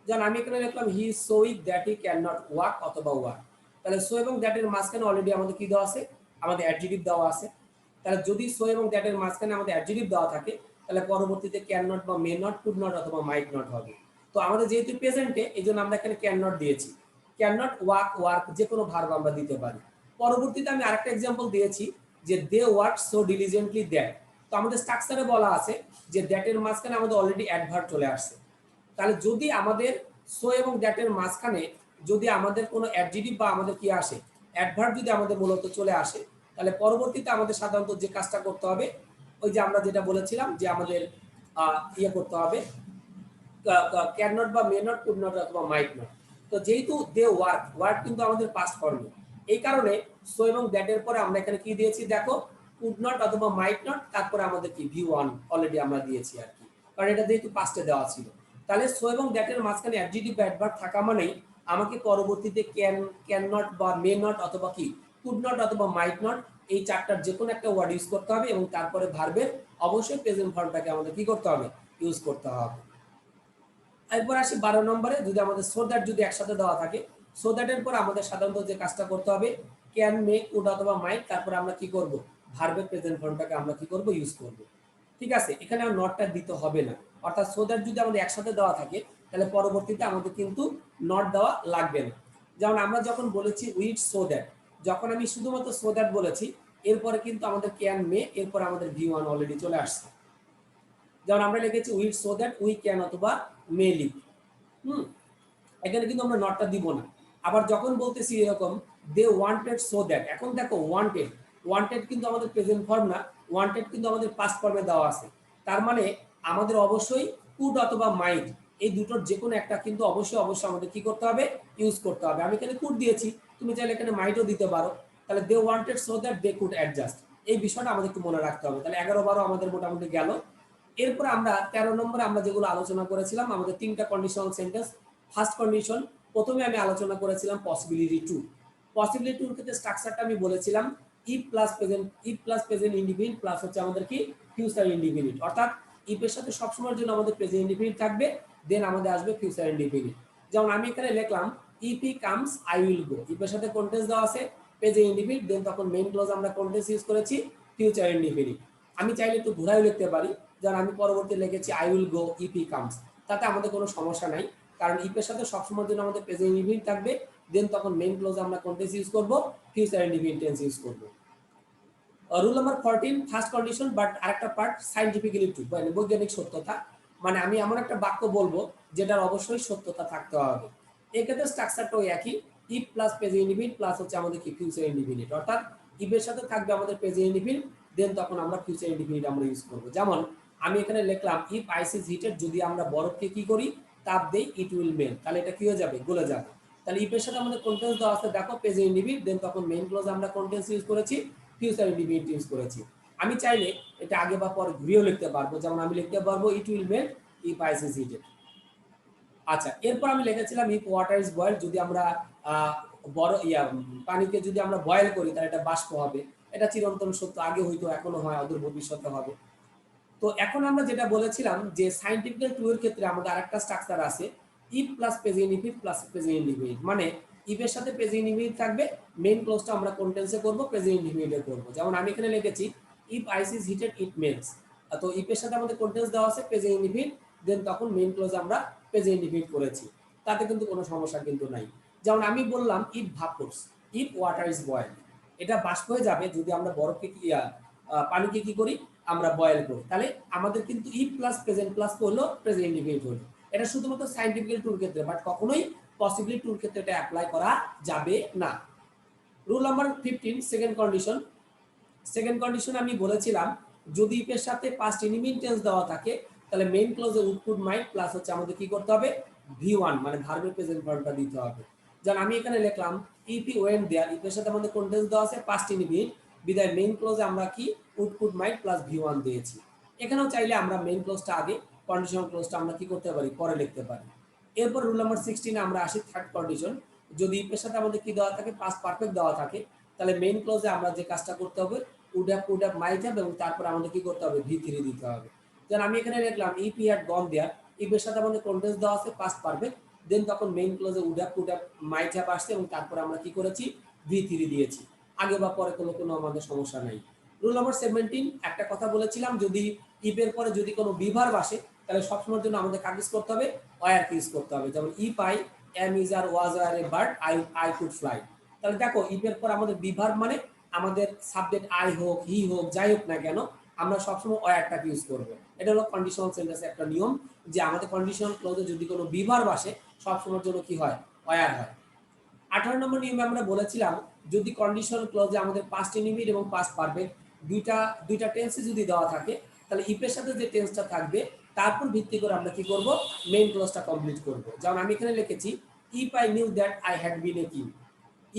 যেমন আমি এখানে লিখলাম he is so weak that he can not walk অথবা ওয়াক। তাহলে সো এবং দ্যাট এর মাঝখানে অলরেডি আমাদের কি দেওয়া আছে, আমাদের অ্যাডজেক্টিভ দেওয়া আছে। তাহলে যদি সো এবং দ্যাট এর মাঝখানে আমাদের অ্যাডজেক্টিভ দেওয়া থাকে তাহলে পরবর্তীতে ক্যান নট বা মে নট, কুড নট অথবা মাইট নট হবে। তো আমাদের যেহেতু প্রেজেন্টে এই জন্য আমরা এখানে ক্যান নট দিয়েছি, ক্যান নট ওয়াক, ওয়ার্ক যে কোনো ভার্ব আমরা দিতে পারি। পরবর্তীতে আমি আরেকটা এক্সাম্পল দিয়েছি যে they work so diligently that. তো তো আমাদের স্ট্রাকচারে বলা আছে যে দ্যাটের মাঝখানে আমাদের অলরেডি অ্যাডভার্ব চলে আসছে। তাহলে যদি আমাদের সো এবং দ্যাটের মাঝখানে যদি আমাদের কোনো অ্যাডজেক্টিভ বা আমাদের কি আসে, অ্যাডভার্ব যদি আমাদের মূলত চলে আসে, তাহলে পরবর্তীতে আমাদের সাধারণত যে কাজটা করতে হবে, ওই যে আমরা যেটা বলেছিলাম যে আমাদের ইয়ে করতে হবে, ক্যান নট বা মে নট, কুড নট অথবা মাইট নট। তো যেহেতু দে ওয়ার্ক, ওয়ার্ক কিন্তু আমাদের পাস্ট ফর্মে, এই কারণে সো এবং দ্যাটের পরে আমরা এখানে কি দিয়েছি দেখো, কুড নট অথবা মাইট নট, তারপরে আমাদের কি ভি ওয়ান অলরেডি আমরা দিয়েছি আর কি, কারণ এটা যেহেতু পাস্টে দেওয়া ছিল। তাহলে সো এবং দ্যাটের মাঝখানে অ্যাডজেক্টিভ বা অ্যাডভার্ব থাকা মানেই আমাকে পরবর্তীতে ক্যান নট বা মে নট অথবা কি কুড নট অথবা মাইট নট, এই চারটার যে কোনো একটা ওয়ার্ড ইউজ করতে হবে এবং তারপরে ভার্বের অবশ্যই প্রেজেন্ট ফর্মটাকে আমাদের কি করতে হবে, ইউজ করতে হবে। এরপর আসি 12 নম্বরে, যদি আমাদের সো দ্যাট যদি একসাথে দেওয়া থাকে, সো দ্যাটের পর আমাদের সাধারণত যে কাজটা করতে হবে, ক্যান, মে, কুড অথবা মাইট, তারপরে আমরা কি করব, ভার্বের প্রেজেন্ট ফর্মটাকে আমরা কি করব, ইউজ করব। ঠিক আছে, এখানে আর নটটা দিতে হবে না, অর্থাৎ সো দ্যাট যদি আমাদের একসাথে দেওয়া থাকে তাহলে পরবর্তীতে আমাদের কিন্তু নট দেওয়া লাগবে না। যেমন আমরা যখন বলেছি উইথ সো দ্যাট, যখন আমি শুধুমাত্র সো দ্যাট বলেছি, এরপরে কিন্তু আমাদের ক্যান, মে, এরপর আমাদের ভি ওয়ান অলরেডি চলে আসছে। যেমন আমরা লিখেছি with so that we can অথবা মে লিভ। এখানে কিন্তু আমরা নটটা দিব না। আবার যখন বলতেছি এরকম দে ওয়ান্টেড সো দ্যাট, এখন দেখো ওয়ান্টেড, ওয়ান্টেড কিন্তু আমাদের প্রেজেন্ট ফর্ম না, ওয়ান্টেড কিন্তু আমাদের পাস্ট ফর্মে দেওয়া আছে। তার মানে আমাদের অবশ্যই কুড অথবা মাইট, এই দুটোর যে কোনো একটা কিন্তু অবশ্যই অবশ্যই আমাদের কি করতে হবে, ইউজ করতে হবে। আমি এখানে কুড দিয়েছি, তুমি চাইলে এখানে মাইটও দিতে পারো। তাহলে they wanted so that they could adjust, এই বিষয়টা আমাদের একটু মনে রাখতে হবে। তাহলে 11-12 আমাদের মোটামুটি গেল। এরপর আমরা 13 নম্বরে আমরা যেগুলো আলোচনা করেছিলাম, আমাদের তিনটা কন্ডিশনাল সেন্টেন্স। ফার্স্ট কন্ডিশন, প্রথমে আমি আলোচনা করেছিলাম পসিবিলিটি টু। পসিবিলিটি টুর ক্ষেত্রে স্ট্রাকচারটা আমি বলেছিলাম if plus present indefinite plus হচ্ছে আমাদের কি ফিউচার ইনডিফিনিট, অর্থাৎ ইফ এর সাথে সবসময়ের জন্য আমাদের প্রেজেন্ট ইনডিফিনিট থাকবে, দেন আমাদের আসবে ফিউচার ইনডিফিনিট। যেমন আমি এখানে লিখলাম if he comes I will go, if এর সাথে কন্টেন্স দেওয়া আছে প্রেজেন্ট ইনডিফিনিট, দেন তখন মেইন ক্লজ আমরা কন্টেন্স ইউজ করেছি ফিউচার ইনডিফিনিট। আমি চাইলে একটু ঘোরায় লিখতে পারি, যেমন আমি পরবর্তী লিখেছি I will go if he comes, তাতে আমাদের কোনো সমস্যা নাই, কারণ ইফ এর সাথে সবসময়ের জন্য আমাদের প্রেজেন্ট ইনডিফিনিট থাকবে, দেন তখন মেইন ক্লজ আমরা কন্টেন্স ইউজ করব, ফিউচার ইনডিফিনিট টেন্স ইউজ করব। Rule number 14, first condition but আরেকটা পার্ট সায়েন্টিফিক্যালি ট্রু, মানে বৈজ্ঞানিক সত্যতা, মানে আমি এমন একটা বাক্য বলবো যেটার অবশ্যই সত্যতা থাকতে হবে। এক্ষেত্রে স্ট্রাকচারটাও একই, if plus present indefinite plus হচ্ছে আমাদের কি ফিউচার ইনডিফিনিট, অর্থাৎ ইফ এর সাথে থাকবে আমাদের প্রেজেন্ট ইনডিফিনিট, দেন তখন আমরা ফিউচার ইনডিফিনিট আমরা ইউজ করব। যেমন আমি এখানে লিখলাম ইফ আইস ইজ হিটেড, যদি আমরা বরফকে কি করি, তাপ দেই, ইট উইল মেল্ট, তাহলে এটা কি হয়ে যাবে, গলে যাবে। তাহলে ইফ এর সাথে আমাদের কন্টেন্স দেওয়া আছে দেখো প্রেজেন্ট ইনডিফিনিট, দেন তখন মেইন ক্লজ আমরা কন্টেন্স ইউজ করেছি, ফিউচার ইনডিফিনিট ইউজ করেছি। আমি চাইলে এটা আগে বা পরে ঘুরিয়েও লিখতে পারবো, যেমন আমি লিখতে পারবো it will melt if ice is heated. আচ্ছা, এরপর আমি লিখেছিলাম ইফ ওয়াটার ইজ বয়েলড, যদি আমরা বড় পানিকে যদি আমরা বয়েল করি তাহলে এটা বাষ্প হবে। এটা চিরন্তন সত্য, আগে হইতো, এখনো হয়, অদূর ভবিষ্যতে হবে। তো এখন আমরা যেটা বলেছিলাম যে সায়েন্টিফিক্যাল ট্রু এর ক্ষেত্রে আমাদের আরেকটা স্ট্রাকচার আছে if plus present indefinite plus present indefinite, মানে ইফ এর সাথে প্রেজেন্ট ইনডিফিনিট থাকবে, মেইন ক্লজটা আমরা কন্টেন্সে করব, প্রেজেন্ট ইনডিফিনিটে করব। যেমন আমি এখানে লিখেছি if ice is heated it melts, তো ইফ এর সাথে আমাদের কন্টেন্স দেওয়া আছে প্রেজেন্ট ইনডিফিনিট, দেন তখন মেইন ক্লজ আমরা প্রেজেন্ট ইনডিফিনিট করেছি, তাতে কিন্তু কোনো সমস্যা কিন্তু নাই। যেমন আমি বললাম if vapours, if water is boiled, এটা বাষ্প হয়ে যাবে যদি আমরা বরফকে পানিকে কি করি, আমরা বয়েল করি। তাহলে আমাদের কিন্তু ইফ প্লাস প্রেজেন্ট প্লাস হলো প্রেজেন্ট ইনডিফিনিট হলো। এটা শুধুমাত্র সায়েন্টিফিক্যাল ট্রুর ক্ষেত্রে, বাট কখনোই পসিবলি ট্রুর ক্ষেত্রে এটা অ্যাপ্লাই করা যাবে না। Rule number 15, second condition. Second condition আমি বলেছিলাম যদি ইফ এর সাথে পাস্ট ইনডিফিনিট টেন্স দেওয়া থাকে তাহলে মেইন ক্লজে উড কুড মাইট প্লাস হচ্ছে আমাদের কি করতে হবে, ভি1 মানে ভার্বের প্রেজেন্ট ফর্মটা দিতে হবে। যেমন আমি এখানে লিখলাম if he went there, if এর সাথে আমাদের কোন টেন্স দেওয়া আছে পাস্ট ইনডিফিনিট, বিদায় মেইন ক্লজে আমরা কি would could might plus V one দিয়েছি। এখানেও চাইলে আমরা মেইন ক্লজটা আগে, কন্ডিশনাল ক্লজটা আমরা কি করতে পারি, পরে লিখতে পারি। এরপর রুল নাম্বার 16 আমরা আসি থার্ড কন্ডিশন। যদি ইফ এর সাথে আমাদের কি দেওয়া থাকে, পাস্ট পারফেক্ট দেওয়া থাকে, তাহলে মেইন ক্লজে আমরা যে কাজটা করতে হবে উড হ্যাভ মাইট হ্যাভ, এবং তারপর আমাদের কি করতে হবে, ভি3 দিতে হবে। যেমন আমি এখানে লিখলাম if he had gone there, if এর সাথে আমাদের কন্টেন্স দেওয়া আছে পাস্ট পারফেক্ট, দেন তখন মেইন ক্লজে উড হ্যাভ মাইট হ্যাভ আসছে, এবং তারপর আমরা কি করেছি, ভি3 দিয়েছি। আগে বা পরে কোনো আমাদের সমস্যা নাই। রুল নাম্বার 17, একটা কথা বলেছিলাম যদি ইফ এর পরে যদি কোনো বিভার্ব আসে তাহলে সবসময়ের জন্য আমাদের কাজ করতে হবে, ওয়ার ইউজ করতে হবে। যেমন if I am is are was are a bird I could fly, তাহলে দেখো ইফ এর পর আমাদের বিভার্ব মানে আমাদের সাবজেক্ট আই হোক, হি হোক, যাই হোক না কেন, আমরা সবসময় ওয়্যারটাকে ইউজ করব। এটা হলো কন্ডিশনাল সেন্টেন্সের একটা নিয়ম, যে আমাদের কন্ডিশনাল ক্লজে যদি কোনো বি ভার্ব আসে সবসময়ের জন্য কি হয়, ওয়্যার হয়। 18 নম্বর নিয়মে আমরা বলেছিলাম যদি কন্ডিশনাল ক্লজে আমাদের পাস্ট ইনডিফিনিট এবং পাস্ট পারফেক্ট দুইটা টেন্সে যদি দেওয়া থাকে, তাহলে ইফের সাথে যে টেন্সটা থাকবে তারপর ভিত্তি করে আমরা কি করব, মেইন ক্লজটা কমপ্লিট করব। যেমন আমি এখানে লিখেছি if I knew that I had been a king,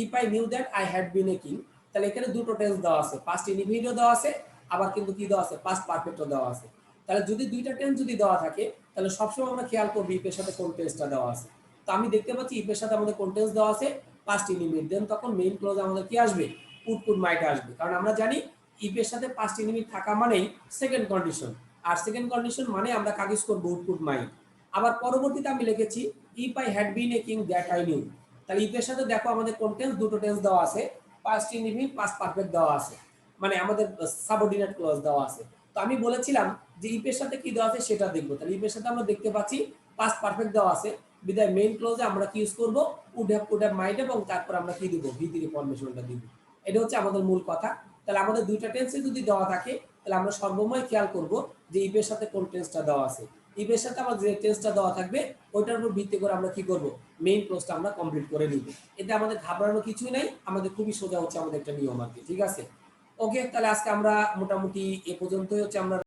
if I knew that I had been a king, তাহলে এখানে দুটো টেন্স দেওয়া আছে, পাস্ট ইনডিফিনিটও দেওয়া আছে, আবার কিন্তু কি দেওয়া আছে, পাস্ট পারফেক্টও দেওয়া আছে। তাহলে যদি দুইটা টেন্স যদি দেওয়া থাকে তাহলে সবসময় আমরা খেয়াল করব ইফের সাথে কোন টেন্সটা দেওয়া আছে। তো আমি দেখতে পাচ্ছি ইফের সাথে আমাদের কোন টেন্স দেওয়া আছে, পাস্ট ইনডিফিনিট, দেন তখন মেইন ক্লজ আমাদের কি আসবে, উড কুড মাইট আসবে, কারণ আমরা জানি ইফের সাথে পাস্ট ইনডিফিনিট থাকা মানেই সেকেন্ড কন্ডিশন, আর সেকেন্ড কন্ডিশন মানে আমরা কাকে ইউজ করব, উড কুড মাইট। আবার পরবর্তীতে আমি লিখেছি if I had been a king that I knew, তাহলে ইফের সাথে দেখো আমাদের কোন টেন্স, দুটো টেন্স দেওয়া আছে, পাস্ট ইনডিফিনিট পাস্ট পারফেক্ট দেওয়া আছে, মানে আমাদের সাবঅর্ডিনেট ক্লজ দেওয়া আছে। তো আমি বলেছিলাম যে ইফের সাথে কি দেওয়া আছে সেটা দেখবো, তাহলে ইফের সাথে আমরা দেখতে পাচ্ছি পাস্ট পারফেক্ট দেওয়া আছে, বিদায় মেইন ক্লজে আমরা কি ইউজ করব, উড হ্যাভ মাইট, এবং তারপর আমরা কি দিব, ভি3 ফরমেশনটা দিব। এটা হচ্ছে আমাদের মূল কথা। তাহলে আমাদের দুইটা টেন্সে যদি দেওয়া থাকে তাহলে আমরা সর্বময় খেয়াল করব যে ইফের সাথে কোন টেন্সটা দেওয়া আছে, ইফের সাথে আমার যে টেন্সটা দেওয়া থাকবে ওইটার উপর ভিত্তি করে আমরা কি করব, মেইন ক্লজটা আমরা কমপ্লিট করে নিব। এতে আমাদের ঘাবড়ানোর কিছুই নাই, আমাদের খুবই সোজা হচ্ছে আমাদের একটা নিয়ম আর কি, ঠিক আছে। ওকে, তাহলে আজকে আমরা মোটামুটি এ পর্যন্তই হচ্ছে আমরা